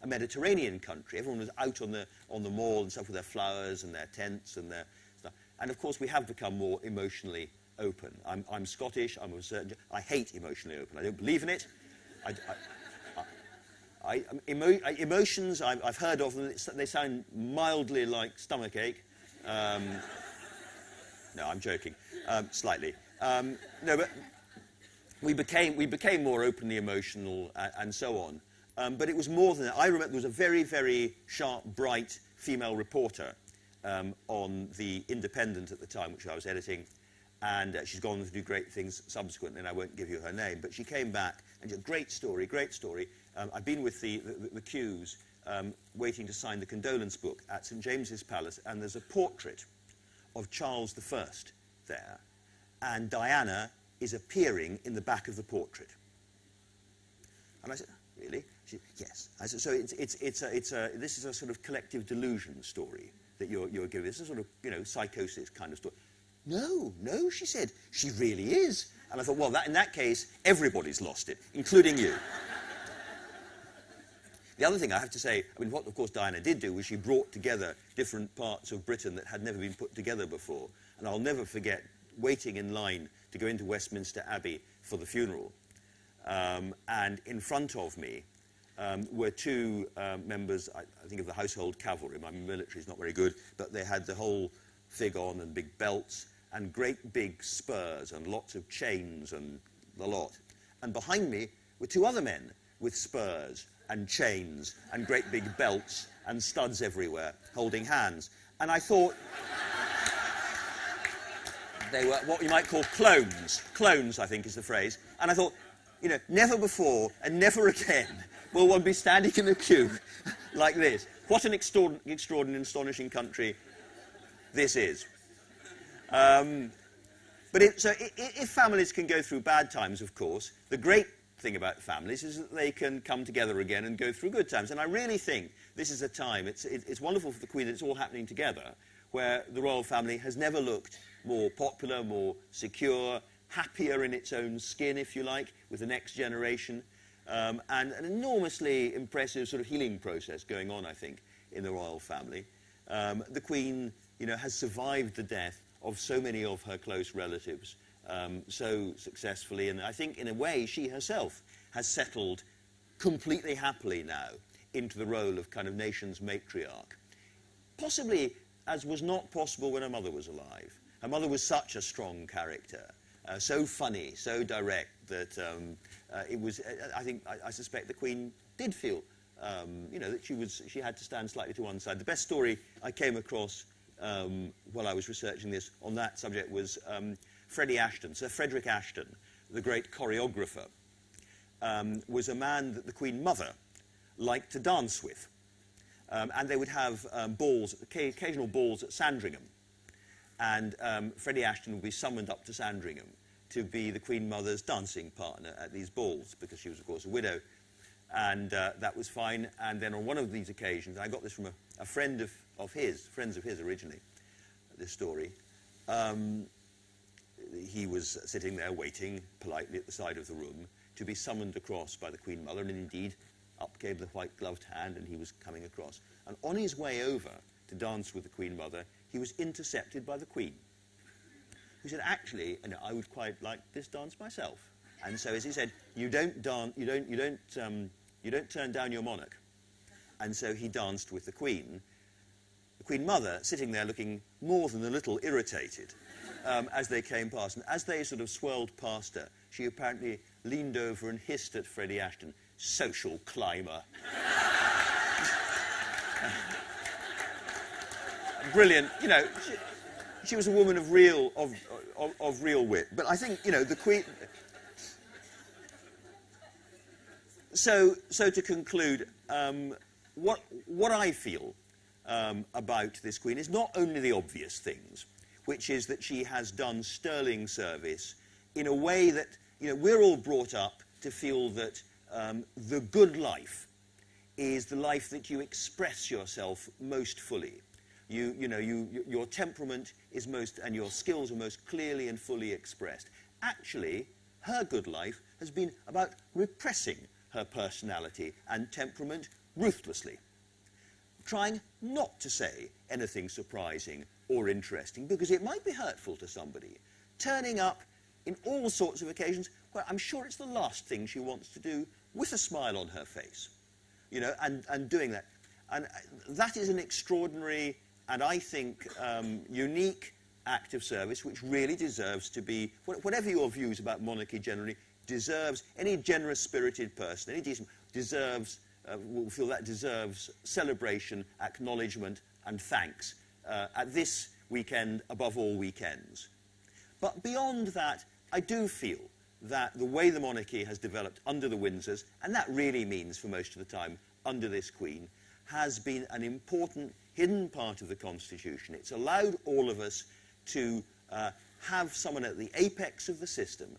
Mediterranean country. Everyone was out on the mall and stuff with their flowers and their tents and their stuff. And of course we have become more emotionally open. I'm Scottish. I hate emotionally open. I don't believe in it. Emotions, I've heard of them. They sound mildly like stomachache. No, I'm joking. Slightly. No, but we became more openly emotional and so on. But it was more than that. I remember there was a very, very sharp, bright female reporter on The Independent at the time, which I was editing, and she's gone on to do great things subsequently, and I won't give you her name, but she came back, and a great story, great story. I've been with the queues waiting to sign the condolence book at St. James's Palace, and there's a portrait of Charles I there, and Diana is appearing in the back of the portrait. And I said, really? She said, yes. I said, so this is a sort of collective delusion story that you're giving. It's a sort of, psychosis kind of story. No, no, she said, she really is. And I thought, well, in that case, everybody's lost it, including you. The other thing I have to say, I mean, what, of course, Diana did do was she brought together different parts of Britain that had never been put together before. And I'll never forget waiting in line to go into Westminster Abbey for the funeral. And in front of me were two members, I think, of the household cavalry. My military is not very good, but they had the whole fig on and big belts and great big spurs and lots of chains and the lot. And behind me were two other men with spurs and chains and great big belts and studs everywhere, holding hands. And I thought they were what you might call clones. Clones, I think, is the phrase. And I thought, you know, never before and never again will one be standing in a queue like this. What an extraordinary and astonishing country this is. But if families can go through bad times, of course, the great thing about families is that they can come together again and go through good times. And I really think this is a time, it's wonderful for the Queen that it's all happening together, where the royal family has never looked more popular, more secure, happier in its own skin, if you like, with the next generation, and an enormously impressive sort of healing process going on, I think, in the royal family. The Queen, you know, has survived the death of so many of her close relatives so successfully, and I think, in a way, she herself has settled completely happily now into the role of kind of nation's matriarch. Possibly as was not possible when her mother was alive. Her mother was such a strong character, so funny, so direct, that it was, I suspect the Queen did feel, you know, that she had to stand slightly to one side. The best story I came across while I was researching this on that subject was Freddie Ashton, Sir Frederick Ashton, the great choreographer, was a man that the Queen Mother liked to dance with. And they would have balls, occasional balls at Sandringham. And Freddie Ashton would be summoned up to Sandringham to be the Queen Mother's dancing partner at these balls, because she was, of course, a widow. And that was fine. And then on one of these occasions, I got this from a friend of his, friends of his originally, this story. He was sitting there waiting politely at the side of the room to be summoned across by the Queen Mother, and indeed, up came the white-gloved hand, and he was coming across. And on his way over to dance with the Queen Mother, he was intercepted by the Queen, who said, actually, you know, I would quite like this dance myself. And so, as he said, you don't turn down your monarch. And so he danced with the Queen. The Queen Mother sitting there looking more than a little irritated as they came past. And as they sort of swirled past her, she apparently leaned over and hissed at Freddie Ashton, "Social climber." Brilliant. You know, she was a woman of real wit. But I think, you know, the Queen... So to conclude, what I feel about this Queen is not only the obvious things, which is that she has done sterling service in a way that, you know, we're all brought up to feel that the good life is the life that you express yourself most fully. Your temperament is most, and your skills are most clearly and fully expressed. Actually, her good life has been about repressing her personality and temperament ruthlessly, trying not to say anything surprising or interesting, because it might be hurtful to somebody, turning up in all sorts of occasions where I'm sure it's the last thing she wants to do, with a smile on her face, you know, and doing that. And that is an extraordinary and, I think, unique act of service, which really deserves to be, whatever your views about monarchy generally, deserves, any generous-spirited person, any decent, deserves, will feel that deserves celebration, acknowledgement, and thanks at this weekend, above all weekends. But beyond that, I do feel that the way the monarchy has developed under the Windsors, and that really means for most of the time under this Queen, has been an important hidden part of the Constitution. It's allowed all of us to have someone at the apex of the system.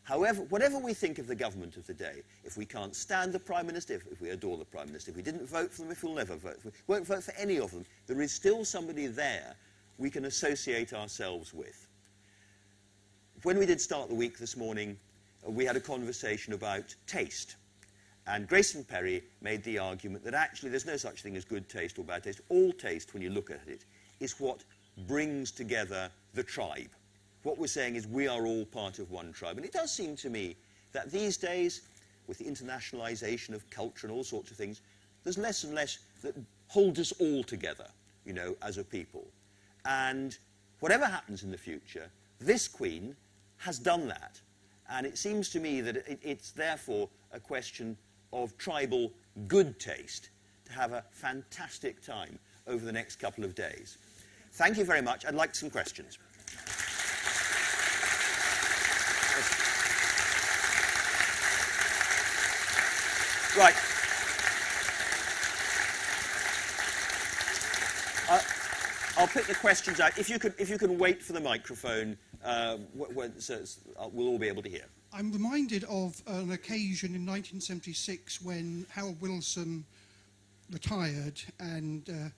However, whatever we think of the government of the day, if we can't stand the Prime Minister, if we adore the Prime Minister, if we didn't vote for them, if we'll never vote for them, won't vote for any of them, there is still somebody there we can associate ourselves with. when we did start the week this morning, we had a conversation about taste. And Grayson Perry made the argument that actually there's no such thing as good taste or bad taste. All taste, when you look at it, is what brings together the tribe. What we're saying is we are all part of one tribe. And it does seem to me that these days, with the internationalization of culture and all sorts of things, there's less and less that hold us all together, you know, as a people. And whatever happens in the future, this Queen has done that. And it seems to me that it's therefore a question of tribal good taste to have a fantastic time over the next couple of days. Thank you very much. I'd like some questions. Right. I'll pick the questions out. If you can wait for the microphone, we'll all be able to hear. I'm reminded of an occasion in 1976 when Harold Wilson retired and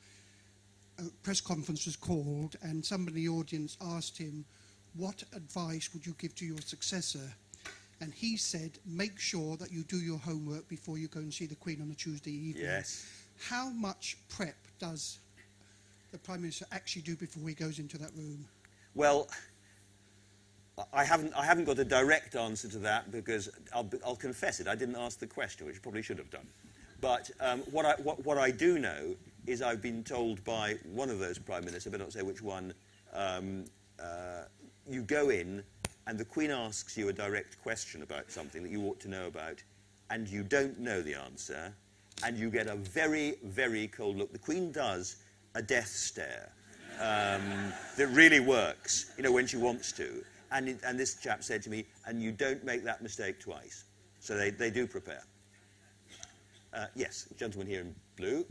a press conference was called and somebody in the audience asked him, what advice would you give to your successor? And he said, make sure that you do your homework before you go and see the Queen on a Tuesday evening. Yes. How much prep does the Prime Minister actually do before he goes into that room? Well, I haven't got a direct answer to that because I'll confess it. I didn't ask the question, which I probably should have done. But what I do know is I've been told by one of those Prime Ministers, I better not say which one, you go in and the Queen asks you a direct question about something that you ought to know about, and you don't know the answer, and you get a very, very cold look. The Queen does a death stare that really works, you know, when she wants to. And this chap said to me, and you don't make that mistake twice. So they do prepare. Yes, gentleman here in blue.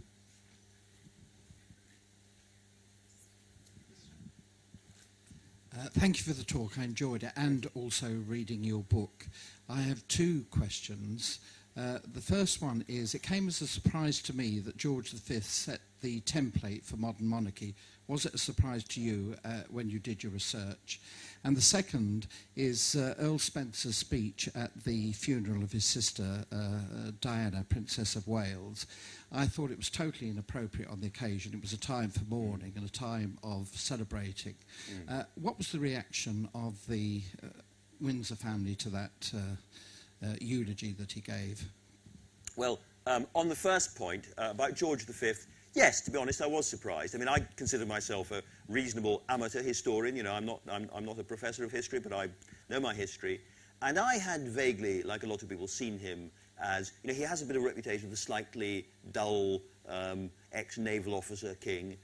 Thank you for the talk. I enjoyed it, and also reading your book. I have two questions. The first one is, it came as a surprise to me that George V set the template for modern monarchy. Was it a surprise to you when you did your research? And the second is Earl Spencer's speech at the funeral of his sister, Diana, Princess of Wales. I thought it was totally inappropriate on the occasion. It was a time for mourning and a time of celebrating. What was the reaction of the Windsor family to that eulogy that he gave? Well, on the first point about George V, yes, to be honest, I was surprised. I mean, I consider myself a reasonable amateur historian. You know, I'm not a professor of history, but I know my history. And I had vaguely, like a lot of people, seen him as, you know, he has a bit of a reputation of the slightly dull ex-naval officer king.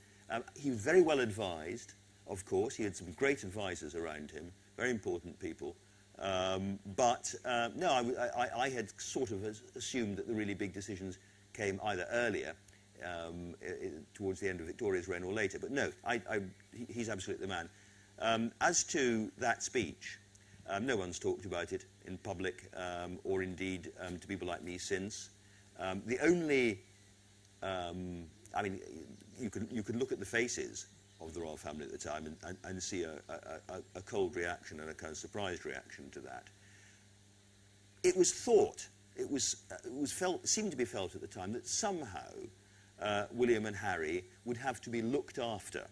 He was very well advised, of course. He had some great advisors around him, very important people. No, I had sort of assumed that the really big decisions came either earlier, towards the end of Victoria's reign, or later. But no, he's absolutely the man. As to that speech, no one's talked about it in public, or indeed to people like me since. The only, I mean, you could look at the faces of the royal family at the time and see a cold reaction and a kind of surprised reaction to that. It was thought, it was felt, seemed to be felt at the time that somehow William and Harry would have to be looked after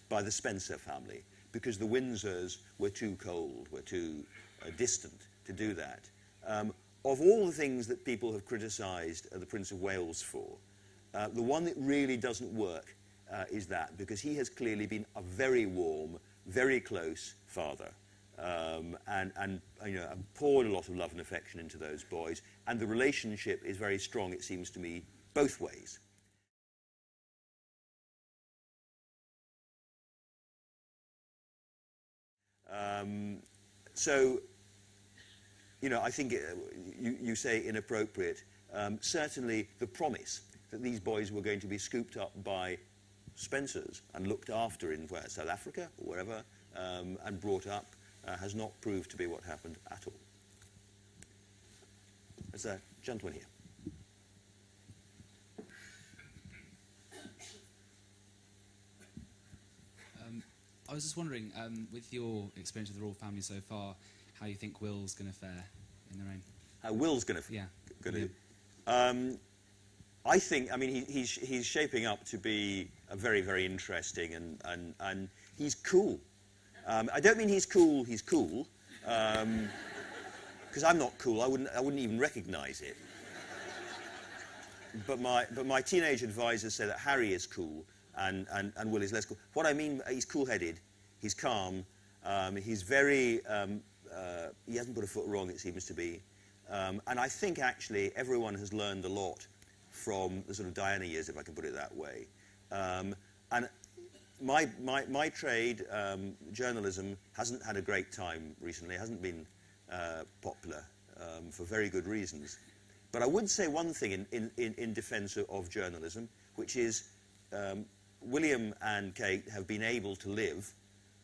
by the Spencer family because the Windsors were too cold, were too distant to do that. Of all the things that people have criticised the Prince of Wales for, the one that really doesn't work is that, because he has clearly been a very warm, very close father, and you know, poured a lot of love and affection into those boys, and the relationship is very strong, it seems to me, both ways. So, you know, I think you say inappropriate. Certainly the promise that these boys were going to be scooped up by Spencers and looked after in South Africa or wherever, and brought up, has not proved to be what happened at all. There's a gentleman here. I was just wondering, with your experience of the royal family so far, how you think Will's going to fare in the reign? How Will's going to... Yeah. I think, I mean, he's shaping up to be a very, very interesting, and he's cool. I don't mean he's cool, because I'm not cool. I wouldn't even recognise it. But my teenage advisors say that Harry is cool and Will is less cool. What I mean, he's cool-headed, he's calm, he's very, he hasn't put a foot wrong, it seems to be. And I think, actually, everyone has learned a lot from the sort of Diana years, if I can put it that way. And my trade, journalism, hasn't had a great time recently, hasn't been popular for very good reasons. But I would say one thing in defence of journalism, which is William and Kate have been able to live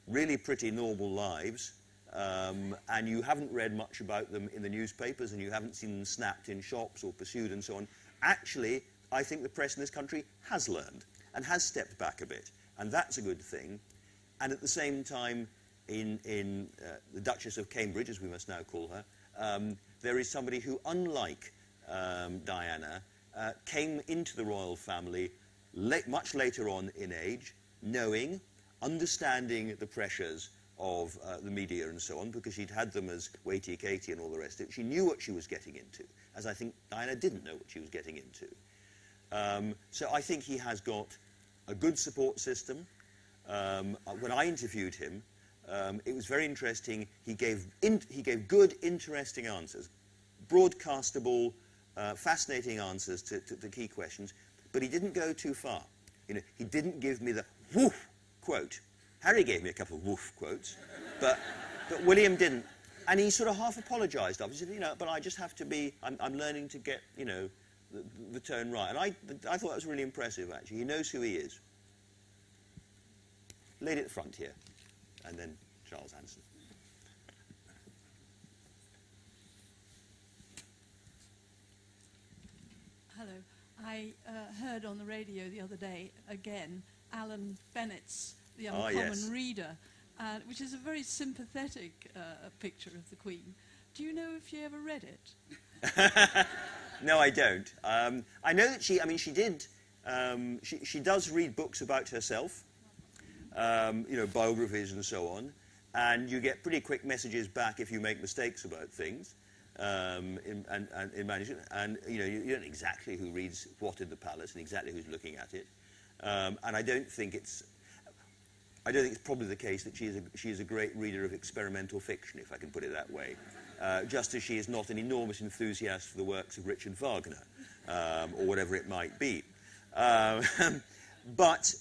really pretty normal lives, and you haven't read much about them in the newspapers, and you haven't seen them snapped in shops or pursued and so on. Actually, I think the press in this country has learned and has stepped back a bit, and that's a good thing. And at the same time, in the Duchess of Cambridge, as we must now call her, there is somebody who, unlike Diana, came into the royal family much later on in age, knowing, understanding the pressures of the media and so on, because she'd had them as Waity Katie and all the rest of it. She knew what she was getting into, as I think Diana didn't know what she was getting into. So I think he has got a good support system. When I interviewed him, it was very interesting. He gave good, interesting answers, broadcastable, fascinating answers to key questions, but he didn't go too far. You know, he didn't give me the woof quote. Harry gave me a couple of woof quotes, but William didn't. And he sort of half apologised. Obviously, you know, but I just have to be. I'm learning to get, you know, the tone right. And I thought that was really impressive. Actually, he knows who he is. Lady at the front here, and then Charles Hanson. Hello. I heard on the radio the other day, again, Alan Bennett's The Uncommon Reader, which is a very sympathetic picture of the Queen. Do you know if she ever read it? No, I don't. I know that she did, she does read books about herself, you know, biographies and so on, and you get pretty quick messages back if you make mistakes about things. In management, and you know, you don't know exactly who reads what in the palace and exactly who's looking at it, and I don't think it's probably the case that she is a great reader of experimental fiction, if I can put it that way, just as she is not an enormous enthusiast for the works of Richard Wagner, or whatever it might be. But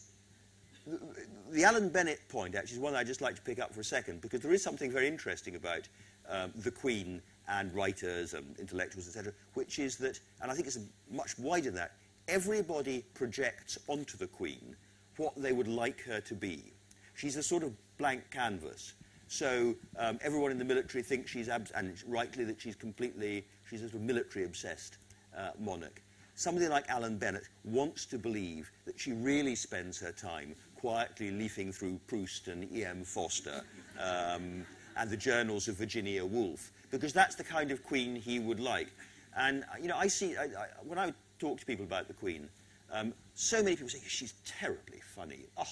the Alan Bennett point actually is one I'd just like to pick up for a second, because there is something very interesting about the Queen and writers and intellectuals, etc., which is that, and I think it's much wider than that, everybody projects onto the Queen what they would like her to be. She's a sort of blank canvas. So everyone in the military thinks she's, and it's rightly that she's a sort of military-obsessed monarch. Somebody like Alan Bennett wants to believe that she really spends her time quietly leafing through Proust and E.M. Foster and the journals of Virginia Woolf, because that's the kind of Queen he would like. And, you know, I see, when I talk to people about the Queen, so many people say, she's terribly funny. Oh,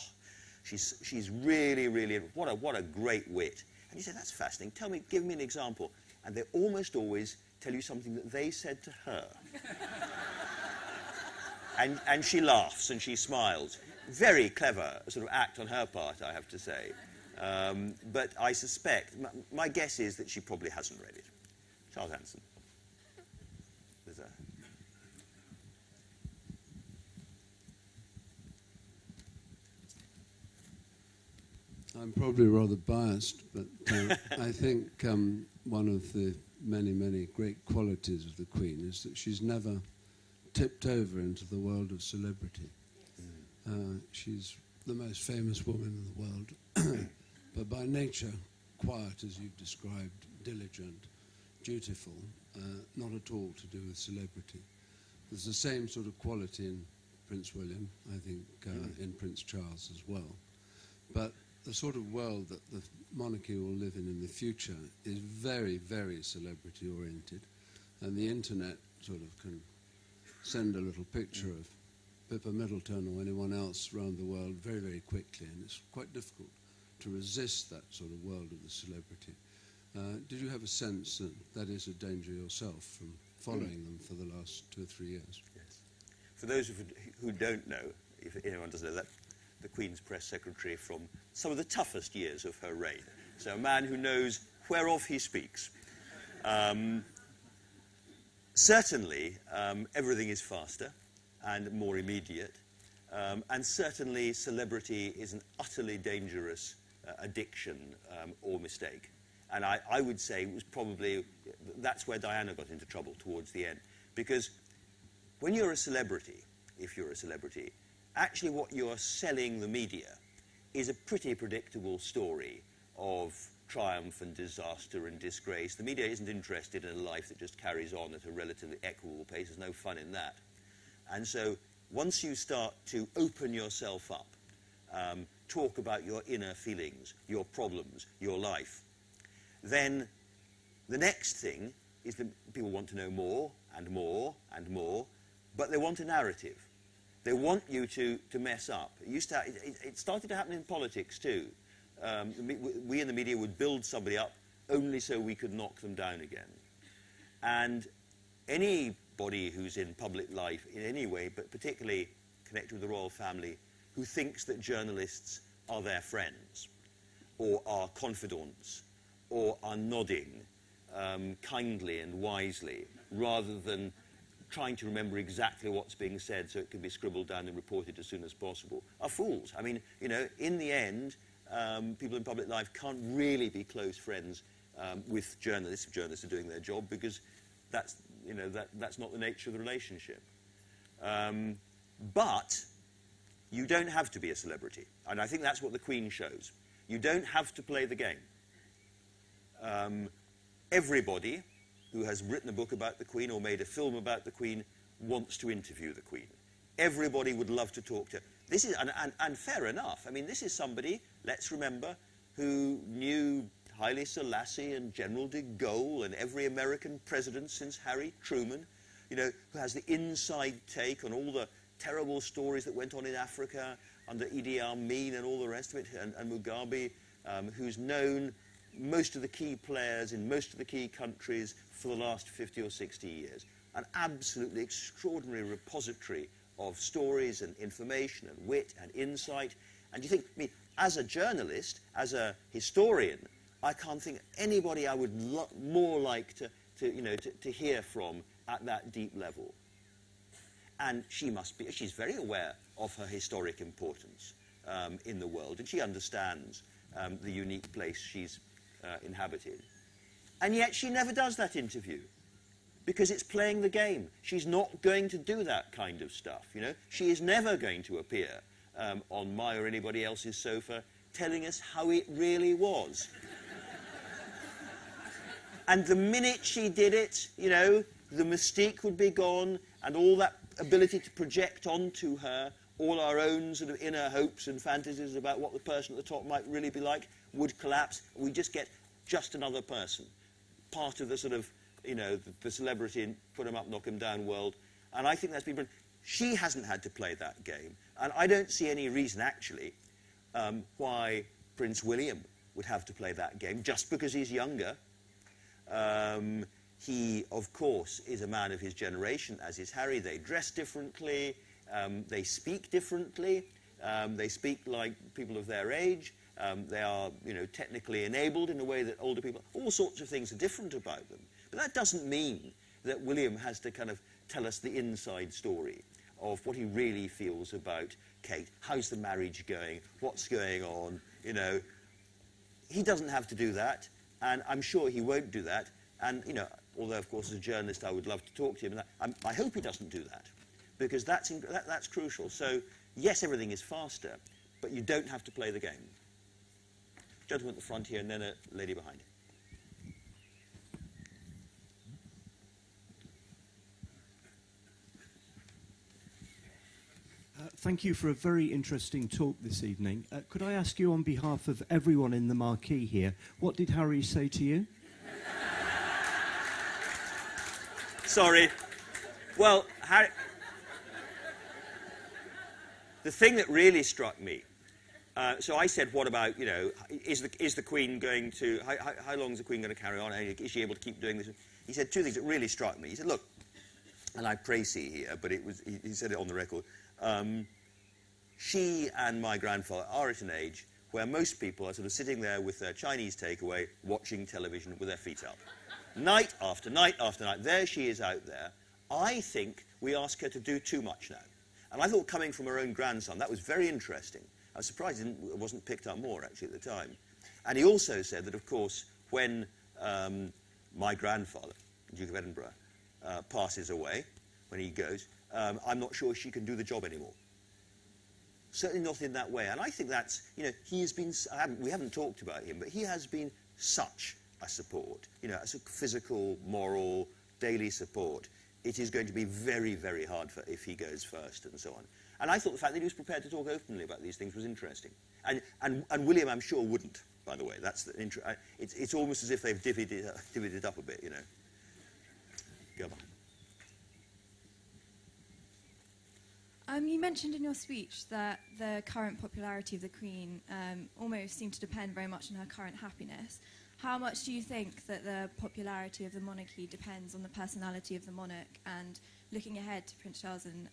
she's really, really, what a great wit. And you say, that's fascinating. Give me an example. And they almost always tell you something that they said to her. and she laughs and she smiles. Very clever sort of act on her part, I have to say. But I suspect, my guess is that she probably hasn't read it. Charles Hanson. There's a... I'm probably rather biased, but I think one of the many, many great qualities of the Queen is that she's never tipped over into the world of celebrity. She's the most famous woman in the world, but by nature, quiet, as you've described, diligent, dutiful, not at all to do with celebrity. There's the same sort of quality in Prince William, I think, in Prince Charles as well. But the sort of world that the monarchy will live in the future is very, very celebrity-oriented, and the internet sort of can send a little picture of Pippa Middleton or anyone else around the world very, very quickly, and it's quite difficult to resist that sort of world of the celebrity. Did you have a sense that that is a danger yourself from following them for the last 2 or 3 years? Yes. For those who don't know, if anyone doesn't know that, the Queen's press secretary from some of the toughest years of her reign. So a man who knows whereof he speaks. Certainly, everything is faster and more immediate. And certainly, celebrity is an utterly dangerous addiction or mistake. And I would say it was probably, that's where Diana got into trouble towards the end. Because when you're a celebrity, if you're a celebrity, actually what you're selling the media is a pretty predictable story of triumph and disaster and disgrace. The media isn't interested in a life that just carries on at a relatively equable pace. There's no fun in that. And so once you start to open yourself up, talk about your inner feelings, your problems, your life, then the next thing is that people want to know more and more and more, but they want a narrative. They want you to mess up. It started to happen in politics too. We in the media would build somebody up only so we could knock them down again. And anybody who's in public life in any way, but particularly connected with the royal family, who thinks that journalists are their friends, or are confidants, or are nodding kindly and wisely, rather than trying to remember exactly what's being said so it can be scribbled down and reported as soon as possible, are fools. I mean, you know, in the end, people in public life can't really be close friends with journalists if journalists are doing their job, because that's, you know, that's not the nature of the relationship. But you don't have to be a celebrity, and I think that's what the Queen shows. You don't have to play the game. Everybody who has written a book about the Queen or made a film about the Queen wants to interview the Queen. Everybody would love to talk to her. This is, and fair enough. I mean, this is somebody, let's remember, who knew Haile Selassie and General de Gaulle and every American president since Harry Truman, you know, who has the inside take on all the terrible stories that went on in Africa under Idi Amin and all the rest of it, and Mugabe, who's known most of the key players in most of the key countries for the last 50 or 60 years. An absolutely extraordinary repository of stories and information and wit and insight. And you think, I mean, as a journalist, as a historian, I can't think of anybody I would more like to hear from at that deep level. And she must be, she's very aware of her historic importance in the world, and she understands the unique place she's inhabited. And yet she never does that interview, because it's playing the game. She's not going to do that kind of stuff, you know. She is never going to appear on my or anybody else's sofa telling us how it really was. And the minute she did it, you know, the mystique would be gone, and all that ability to project onto her all our own sort of inner hopes and fantasies about what the person at the top might really be like would collapse. We just get just another person, part of the sort of, you know, the celebrity and put him up, knock him down world. And I think that's been brilliant. She hasn't had to play that game. And I don't see any reason, actually, why Prince William would have to play that game, just because he's younger. He, of course, is a man of his generation, as is Harry. They dress differently. They speak differently. They speak like people of their age. They are, you know, technically enabled in a way that older people... All sorts of things are different about them. But that doesn't mean that William has to kind of tell us the inside story of what he really feels about Kate. How's the marriage going? What's going on? You know, he doesn't have to do that, and I'm sure he won't do that. And, you know, although, of course, as a journalist, I would love to talk to him, I hope he doesn't do that, because that's crucial. So, yes, everything is faster, but you don't have to play the game. Gentleman at the front here, and then a lady behind. Thank you for a very interesting talk this evening. Could I ask you on behalf of everyone in the marquee here, what did Harry say to you? Sorry. Well, Harry... The thing that really struck me, so I said, what about, you know, is the Queen going to... How long is the Queen going to carry on? Is she able to keep doing this? He said two things that really struck me. He said, look, and I praise he here, but it was, he said it on the record, she and my grandfather are at an age where most people are sort of sitting there with their Chinese takeaway, watching television with their feet up. Night after night after night, there she is out there. I think we ask her to do too much now. And I thought, coming from her own grandson, that was very interesting. I was surprised it wasn't picked up more, actually, at the time. And he also said that, of course, when my grandfather, Duke of Edinburgh, passes away, when he goes, I'm not sure she can do the job anymore. Certainly not in that way. And I think that's, you know, he has been, we haven't talked about him, but he has been such a support, you know, as a physical, moral, daily support. It is going to be very, very hard for if he goes first and so on. And I thought the fact that he was prepared to talk openly about these things was interesting. And William, I'm sure, wouldn't, by the way. That's the it's almost as if they've divvied it up a bit, you know. Go on. You mentioned in your speech that the current popularity of the Queen almost seemed to depend very much on her current happiness. How much do you think that the popularity of the monarchy depends on the personality of the monarch? And looking ahead to Prince Charles and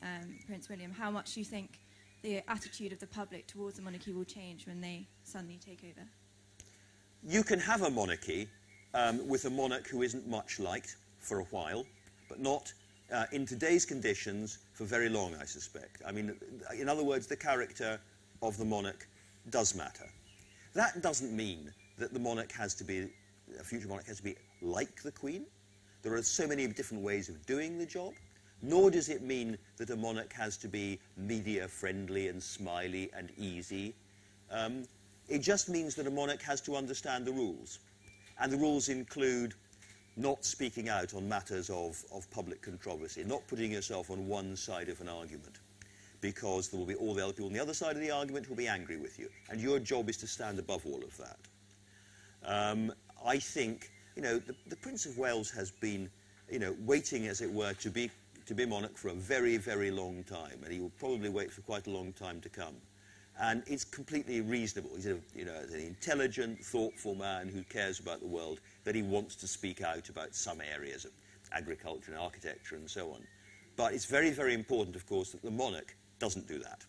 Prince William, how much do you think the attitude of the public towards the monarchy will change when they suddenly take over? You can have a monarchy with a monarch who isn't much liked for a while, but not in today's conditions for very long, I suspect. I mean, in other words, the character of the monarch does matter. That doesn't mean that the monarch has to be, a future monarch has to be like the Queen. There are so many different ways of doing the job. Nor does it mean that a monarch has to be media-friendly and smiley and easy. It just means that a monarch has to understand the rules. And the rules include not speaking out on matters of public controversy, not putting yourself on one side of an argument, because there will be all the other people on the other side of the argument who will be angry with you. And your job is to stand above all of that. I think, you know, the Prince of Wales has been, you know, waiting, as it were, to be monarch for a very, very long time, and he will probably wait for quite a long time to come. And it's completely reasonable. He's an intelligent, thoughtful man who cares about the world, that he wants to speak out about some areas of agriculture and architecture and so on. But it's very, very important, of course, that the monarch doesn't do that.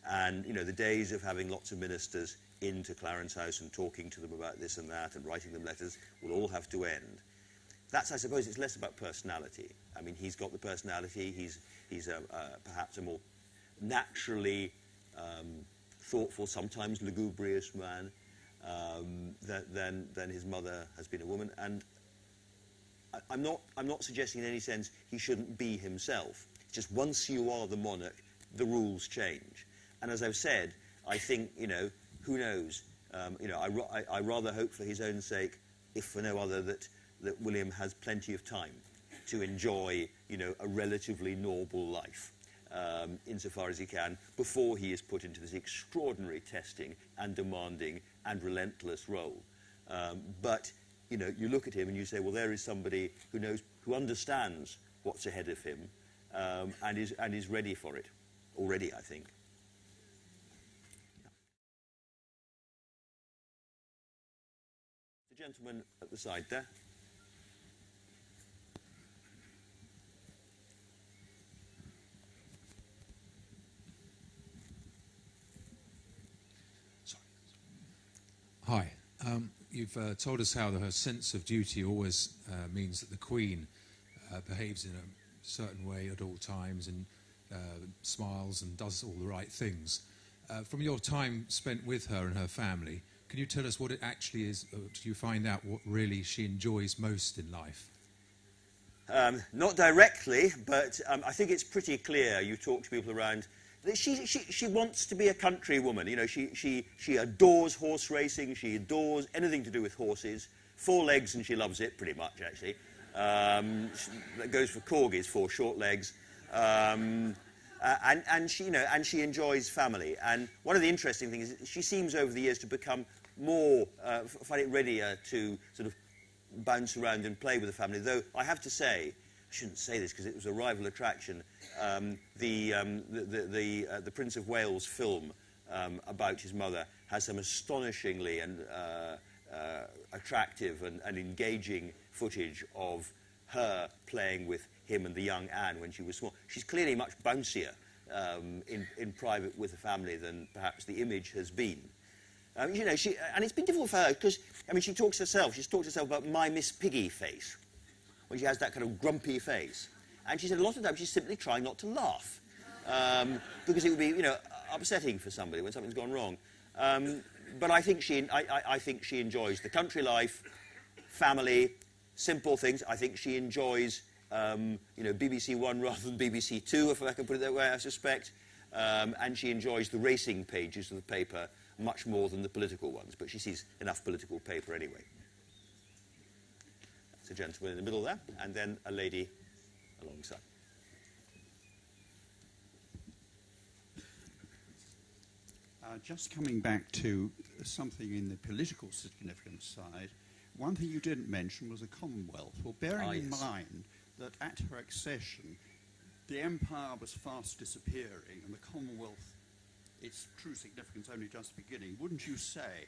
And, you know, the days of having lots of ministers into Clarence House and talking to them about this and that and writing them letters will all have to end. That's, I suppose, it's less about personality. I mean, he's got the personality. He's perhaps a more naturally thoughtful, sometimes lugubrious man than his mother has been a woman. And I'm not suggesting in any sense he shouldn't be himself. It's just once you are the monarch, the rules change. And as I've said, I think, you know, who knows? You know, I rather hope for his own sake, if for no other, that William has plenty of time to enjoy, you know, a relatively normal life, insofar as he can, before he is put into this extraordinary testing and demanding and relentless role. But, you know, you look at him and you say, well, there is somebody who knows, who understands what's ahead of him, and is ready for it already, I think. The gentleman at the side there. Hi. You've told us how her sense of duty always means that the Queen behaves in a certain way at all times and smiles and does all the right things. From your time spent with her and her family, can you tell us what it actually is? Do you find out what really she enjoys most in life? Not directly, but I think it's pretty clear. You talk to people around. She wants to be a country woman. You know, she adores horse racing. She adores anything to do with horses. 4 legs, and she loves it pretty much, actually. That goes for corgis, 4 short legs. And she, you know, and she enjoys family. And one of the interesting things is she seems over the years to become more, find it readier to sort of bounce around and play with the family. Though I have to say, I shouldn't say this because it was a rival attraction, the Prince of Wales film about his mother has some astonishingly and attractive and engaging footage of her playing with him and the young Anne when she was small. She's clearly much bouncier in private with the family than perhaps the image has been. You know, and it's been difficult for her because, I mean, she talks herself. She's talked herself about my Miss Piggy face, when she has that kind of grumpy face. And she said a lot of times she's simply trying not to laugh because it would be, you know, upsetting for somebody when something's gone wrong. But I think I think she enjoys the country life, family, simple things. I think she enjoys, you know, BBC One rather than BBC Two, if I can put it that way, I suspect. And she enjoys the racing pages of the paper much more than the political ones, but she sees enough political paper anyway. That's a gentleman in the middle there, and then a lady alongside. Just coming back to something in the political significance side, one thing you didn't mention was the Commonwealth. Well, bearing in mind that at her accession, the empire was fast disappearing and the Commonwealth, its true significance only just beginning, wouldn't you say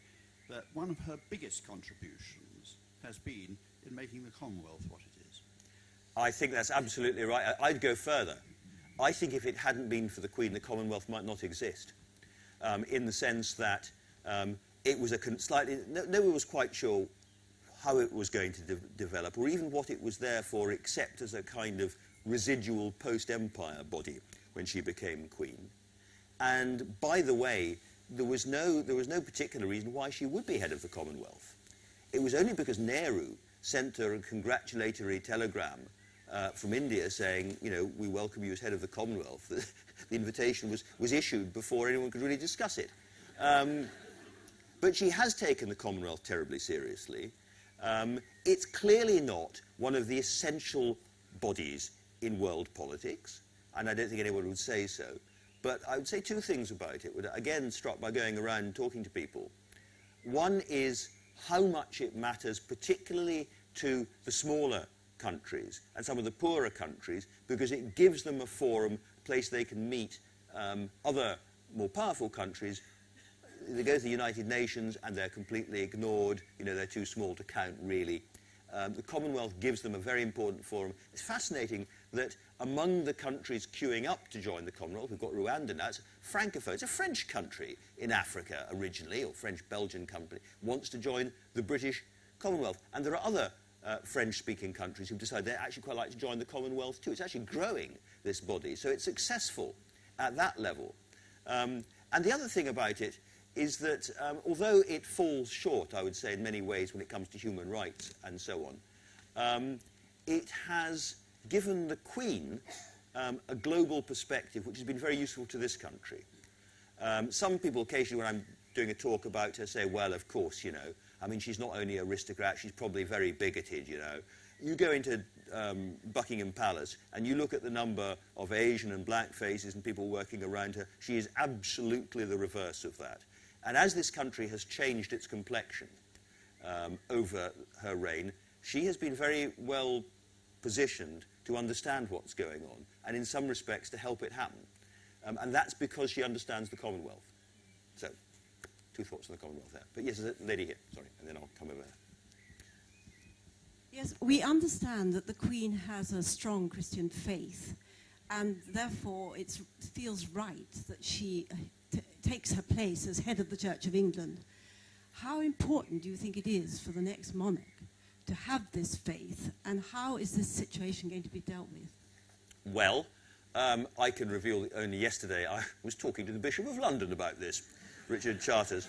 that one of her biggest contributions has been in making the Commonwealth what it is? I think that's absolutely right. I'd go further. I think if it hadn't been for the Queen, the Commonwealth might not exist, in the sense that it was a slightly... Nobody was quite sure how it was going to develop, or even what it was there for, except as a kind of residual post-empire body when she became Queen. And, by the way, there was no particular reason why she would be head of the Commonwealth. It was only because Nehru sent her a congratulatory telegram from India saying, you know, we welcome you as head of the Commonwealth. The invitation was issued before anyone could really discuss it. But she has taken the Commonwealth terribly seriously. It's clearly not one of the essential bodies in world politics, and I don't think anyone would say so. But I would say two things about it, again struck by going around and talking to people. One is how much it matters, particularly to the smaller countries and some of the poorer countries, because it gives them a forum, a place they can meet other more powerful countries. They go to the United Nations and they're completely ignored. You know, they're too small to count, really. The Commonwealth gives them a very important forum. It's fascinating that among the countries queuing up to join the Commonwealth, we've got Rwanda now, it's Francophone. It's a French country in Africa originally, or French-Belgian company, wants to join the British Commonwealth. And there are other French-speaking countries who've decided they'd actually quite like to join the Commonwealth too. It's actually growing, this body, so it's successful at that level. And the other thing about it is that although it falls short, I would say, in many ways when it comes to human rights and so on, it has given the Queen a global perspective which has been very useful to this country. Some people occasionally, when I'm doing a talk about her, say, well, of course, you know, I mean, she's not only an aristocrat, she's probably very bigoted, you know. You go into Buckingham Palace and you look at the number of Asian and black faces and people working around her, she is absolutely the reverse of that. And as this country has changed its complexion over her reign, she has been very well positioned to understand what's going on, and in some respects to help it happen. And that's because she understands the Commonwealth. So, two thoughts on the Commonwealth there. But yes, there's a lady here, sorry, and then I'll come over there. Yes, we understand that the Queen has a strong Christian faith, and therefore it feels right that she takes her place as head of the Church of England. How important do you think it is for the next monarch to have this faith, and how is this situation going to be dealt with? Well, I can reveal that only yesterday I was talking to the Bishop of London about this, Richard Charters,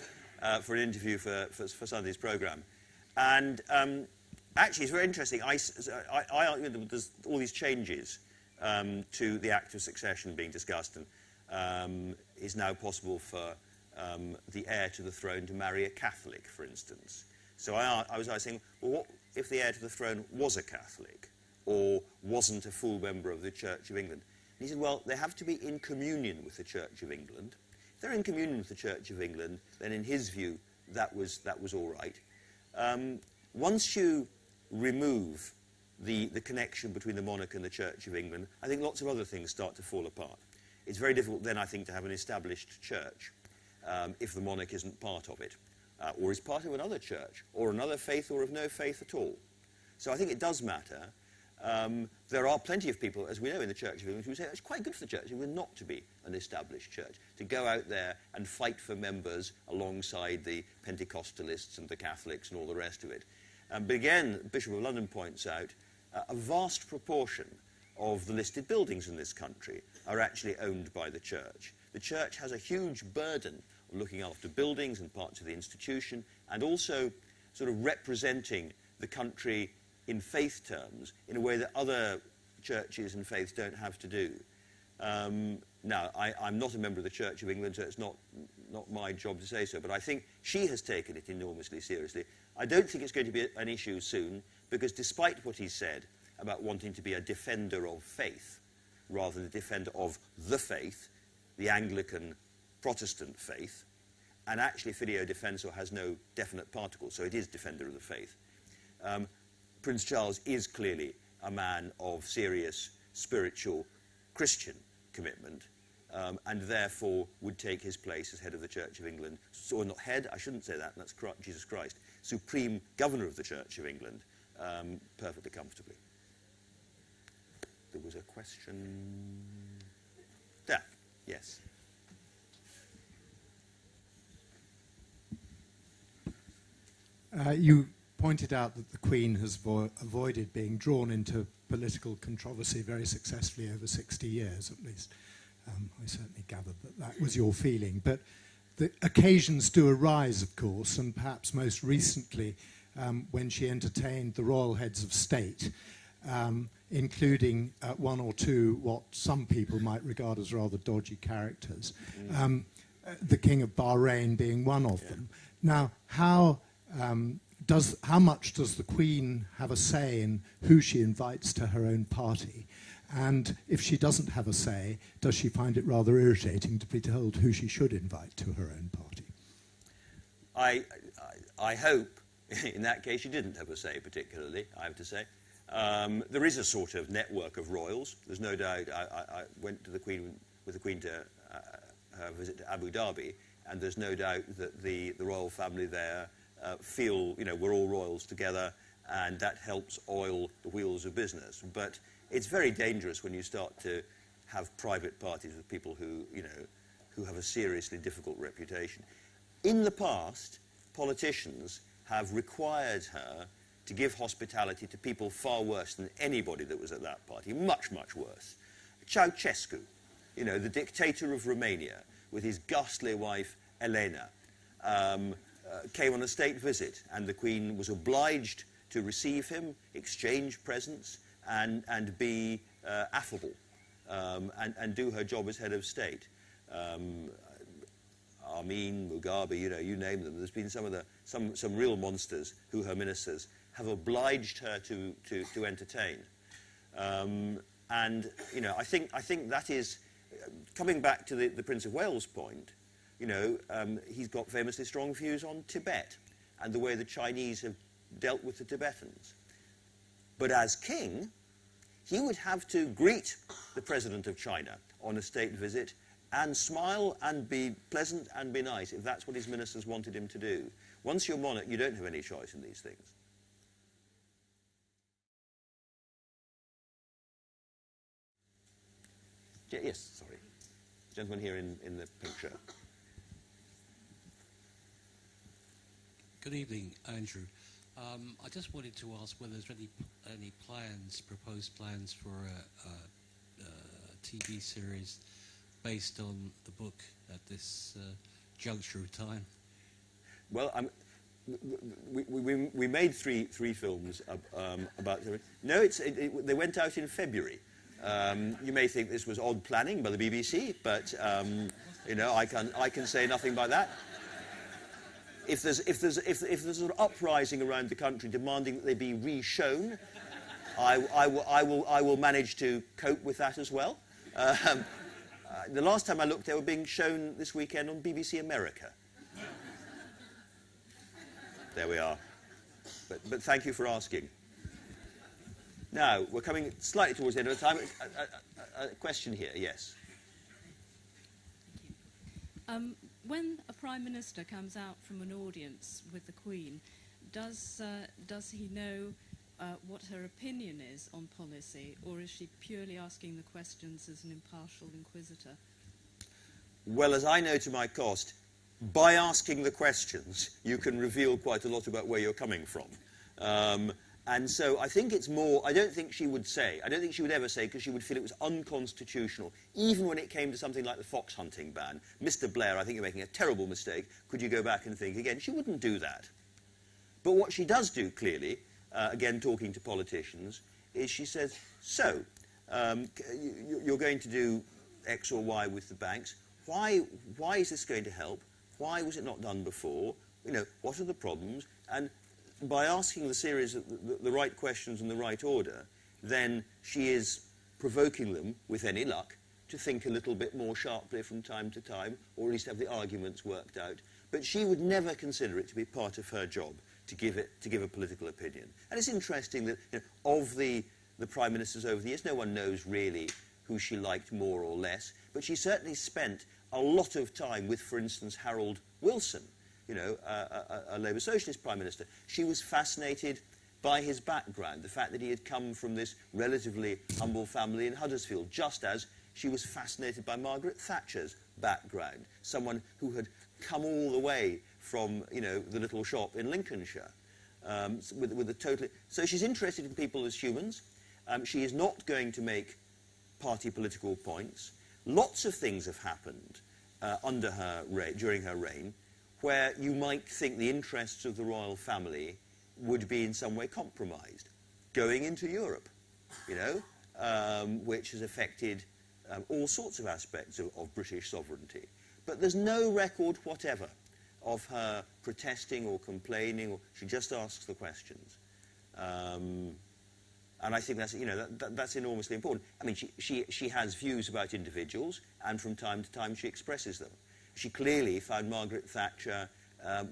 for an interview for Sunday's programme. And actually, it's very interesting. There's all these changes to the Act of Succession being discussed, and is now possible for the heir to the throne to marry a Catholic, for instance. So I was saying, well, what if the heir to the throne was a Catholic or wasn't a full member of the Church of England? And he said, well, they have to be in communion with the Church of England. If they're in communion with the Church of England, then in his view, that was all right. Once you remove the connection between the monarch and the Church of England, I think lots of other things start to fall apart. It's very difficult then, I think, to have an established church if the monarch isn't part of it, or is part of another church, or another faith, or of no faith at all. So I think it does matter. There are plenty of people, as we know in the Church of England, who say it's quite good for the Church of England not to be an established church, to go out there and fight for members alongside the Pentecostalists and the Catholics and all the rest of it. But again, Bishop of London points out, a vast proportion of the listed buildings in this country are actually owned by the Church. The Church has a huge burden of looking after buildings and parts of the institution, and also sort of representing the country in faith terms in a way that other churches and faiths don't have to do. Now, I'm not a member of the Church of England, so it's not my job to say so, but I think she has taken it enormously seriously. I don't think it's going to be an issue soon, because despite what he said about wanting to be a defender of faith, rather than a defender of the faith, the Anglican Protestant faith, and actually Filio Defensor has no definite particle, so it is defender of the faith. Prince Charles is clearly a man of serious spiritual Christian commitment, and therefore would take his place as head of the Church of England. So not head, I shouldn't say that, that's Jesus Christ. Supreme Governor of the Church of England, perfectly comfortably. There was a question there. Yes. You pointed out that the Queen has avoided being drawn into political controversy very successfully over 60 years, at least. I certainly gathered that was your feeling. But the occasions do arise, of course, and perhaps most recently when she entertained the royal heads of state, including one or two what some people might regard as rather dodgy characters, the King of Bahrain being one of them. Now, how much does the Queen have a say in who she invites to her own party? And if she doesn't have a say, does she find it rather irritating to be told who she should invite to her own party? I hope, in that case, she didn't have a say particularly, I have to say. There is a sort of network of royals. There's no doubt. I went to the Queen with the Queen to her visit to Abu Dhabi, and there's no doubt that the royal family there feel, we're all royals together, and that helps oil the wheels of business. But it's very dangerous when you start to have private parties with people who have a seriously difficult reputation. In the past, politicians have required her to give hospitality to people far worse than anybody that was at that party, much, much worse. Ceausescu, the dictator of Romania, with his ghastly wife, Elena, came on a state visit, and the Queen was obliged to receive him, exchange presents, and be affable, and do her job as head of state. Amin, Mugabe, you name them. There's been some real monsters who her ministers have obliged her to entertain. And I think that is, coming back to the Prince of Wales point, he's got famously strong views on Tibet and the way the Chinese have dealt with the Tibetans. But as king, he would have to greet the President of China on a state visit and smile and be pleasant and be nice, if that's what his ministers wanted him to do. Once you're monarch, you don't have any choice in these things. Yes, sorry. Gentleman here in the pink shirt. Good evening, Andrew. I just wanted to ask whether there's any proposed plans for a TV series based on the book at this juncture of time. Well, we made three films about it. No, they went out in February. You may think this was odd planning by the BBC, but I can say nothing by that. If there's an uprising around the country demanding that they be re-shown, I will manage to cope with that as well. The last time I looked, they were being shown this weekend on BBC America. There we are. But thank you for asking. Now, we're coming slightly towards the end of the time. A question here, yes. When a Prime Minister comes out from an audience with the Queen, does he know what her opinion is on policy, or is she purely asking the questions as an impartial inquisitor? Well, as I know to my cost, by asking the questions, you can reveal quite a lot about where you're coming from. And so I think it's more, I don't think she would ever say, because she would feel it was unconstitutional, even when it came to something like the fox hunting ban. Mr. Blair, I think you're making a terrible mistake. Could you go back and think again? She wouldn't do that. But what she does do, clearly, again talking to politicians, is she says, so, you're going to do X or Y with the banks. Why is this going to help? Why was it not done before? You know, what are the problems? And by asking the series of the right questions in the right order, then she is provoking them, with any luck, to think a little bit more sharply from time to time, or at least have the arguments worked out. But she would never consider it to be part of her job to give a political opinion. And it's interesting that, you know, of the prime ministers over the years, no one knows really who she liked more or less, but she certainly spent a lot of time with, for instance, Harold Wilson, you know, a Labour Socialist Prime Minister. She was fascinated by his background, the fact that he had come from this relatively humble family in Huddersfield, just as she was fascinated by Margaret Thatcher's background, someone who had come all the way from, you know, the little shop in Lincolnshire, with a totally... So she's interested in people as humans. She is not going to make party political points. Lots of things have happened during her reign, where you might think the interests of the royal family would be in some way compromised. Going into Europe, you know, which has affected all sorts of aspects of British sovereignty. But there's no record whatever of her protesting or complaining, or she just asks the questions. And I think that's, you know, that's enormously important. I mean, she has views about individuals, and from time to time she expresses them. She clearly found Margaret Thatcher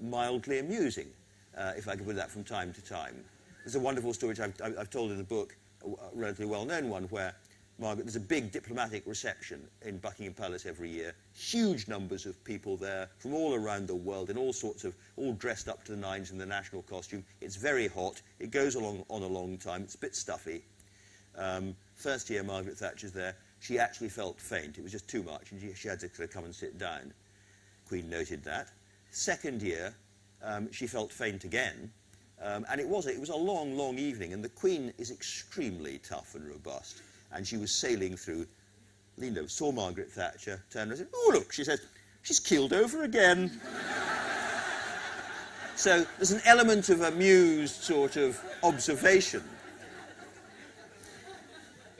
mildly amusing, if I could put that, from time to time. There's a wonderful story which I've told in the book, a relatively well-known one, where there's a big diplomatic reception in Buckingham Palace every year. Huge numbers of people there from all around the world, in all dressed up to the nines in the national costume. It's very hot. It goes on a long time. It's a bit stuffy. First year Margaret Thatcher's there, she actually felt faint. It was just too much, and she had to sort of come and sit down. Queen noted that. Second year, she felt faint again, and it was a long, long evening, and the Queen is extremely tough and robust, and she was sailing through, leaned over, saw Margaret Thatcher, turned and said, "Oh, look," she said, "she's keeled over again." So there's an element of amused sort of observation.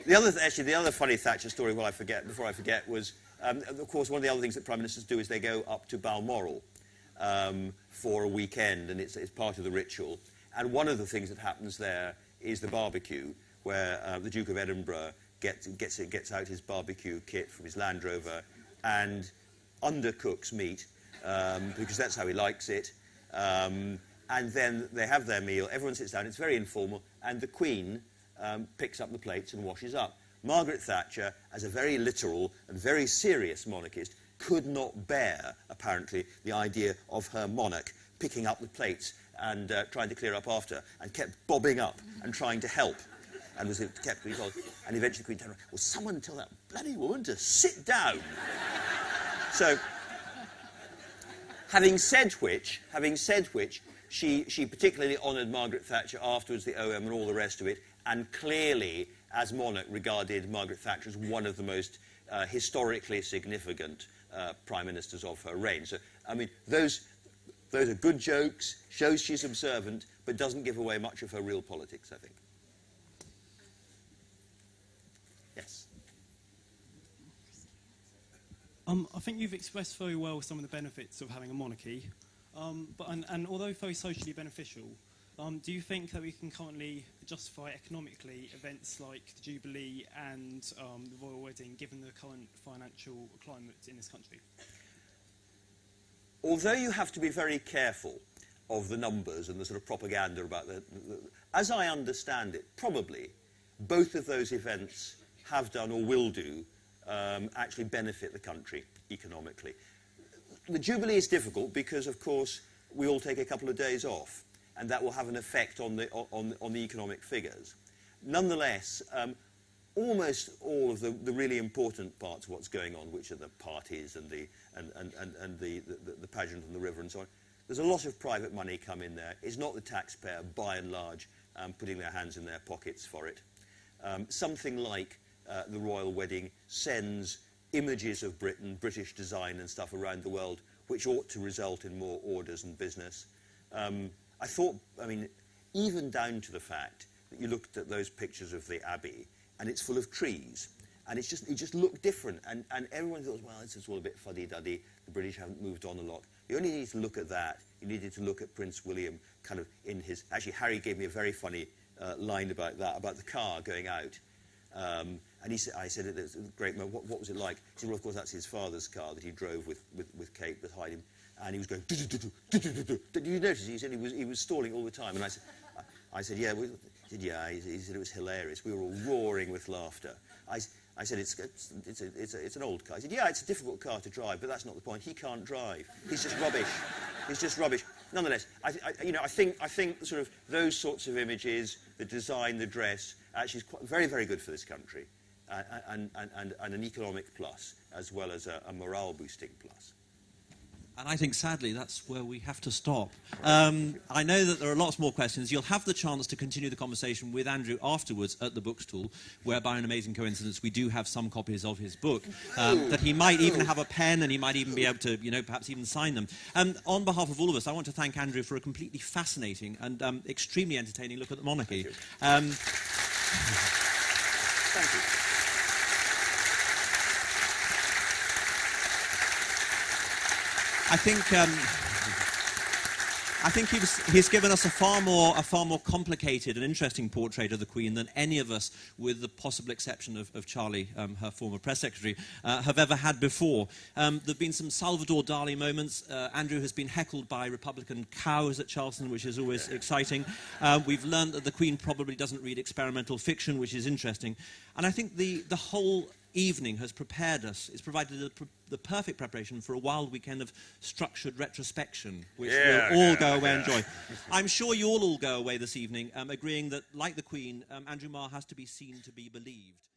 The other funny Thatcher story, before I forget, was, of course, one of the other things that Prime Ministers do is they go up to Balmoral for a weekend, and it's part of the ritual. And one of the things that happens there is the barbecue, where the Duke of Edinburgh gets out his barbecue kit from his Land Rover and undercooks meat, because that's how he likes it. And then they have their meal, everyone sits down, it's very informal, and the Queen picks up the plates and washes up. Margaret Thatcher, as a very literal and very serious monarchist, could not bear, apparently, the idea of her monarch picking up the plates and trying to clear up after, and kept bobbing up and trying to help. And and eventually the Queen turned around, "Will someone tell that bloody woman to sit down?" So, having said which, she particularly honoured Margaret Thatcher afterwards, the OM and all the rest of it, and clearly, as monarch, regarded Margaret Thatcher as one of the most historically significant prime ministers of her reign. So, I mean, those are good jokes, shows she's observant, but doesn't give away much of her real politics, I think. Yes. I think you've expressed very well some of the benefits of having a monarchy, and although very socially beneficial, Do you think that we can currently justify economically events like the Jubilee and the royal wedding, given the current financial climate in this country? Although you have to be very careful of the numbers and the sort of propaganda about as I understand it, probably both of those events have done or will do actually benefit the country economically. The Jubilee is difficult because, of course, we all take a couple of days off, and that will have an effect on the economic figures. Nonetheless, almost all of the really important parts of what's going on, which are the parties and the pageant on the river and so on, there's a lot of private money come in there. It's not the taxpayer, by and large, putting their hands in their pockets for it. Something like the royal wedding sends images of Britain, British design and stuff around the world, which ought to result in more orders and business. I thought, I mean, even down to the fact that you looked at those pictures of the Abbey, and it's full of trees, and it just looked different, and everyone thought, well, this is all a bit fuddy-duddy, the British haven't moved on a lot. You only need to look at that. You needed to look at Prince William kind of in his... Actually, Harry gave me a very funny line about that, about the car going out. And I said, it was a great moment, what was it like? He said, well, of course, that's his father's car that he drove with Kate behind him. And he was going... Did you notice? He said he was stalling all the time. And I said, yeah. He said it was hilarious. We were all roaring with laughter. I said, it's an old car. He said, yeah, it's a difficult car to drive, but that's not the point. He can't drive. He's just rubbish. He's just rubbish. Nonetheless, I think sort of those sorts of images, the design, the dress, actually is very, very good for this country, and an economic plus, as well as a morale-boosting plus. And I think, sadly, that's where we have to stop. I know that there are lots more questions. You'll have the chance to continue the conversation with Andrew afterwards at the bookstall, where, by an amazing coincidence, we do have some copies of his book, that he might even have a pen, and he might even be able to, perhaps even sign them. On behalf of all of us, I want to thank Andrew for a completely fascinating and extremely entertaining look at the monarchy. Thank you. I think he's given us a far more complicated and interesting portrait of the Queen than any of us, with the possible exception of Charlie, her former press secretary, have ever had before. There have been some Salvador Dali moments. Andrew has been heckled by Republican cows at Charleston, which is always exciting. We've learned that the Queen probably doesn't read experimental fiction, which is interesting. And I think the whole evening has prepared us. It's provided the perfect preparation for a wild weekend of structured retrospection, which we'll all go away and enjoy. I'm sure you'll all go away this evening agreeing that, like the Queen, Andrew Marr has to be seen to be believed.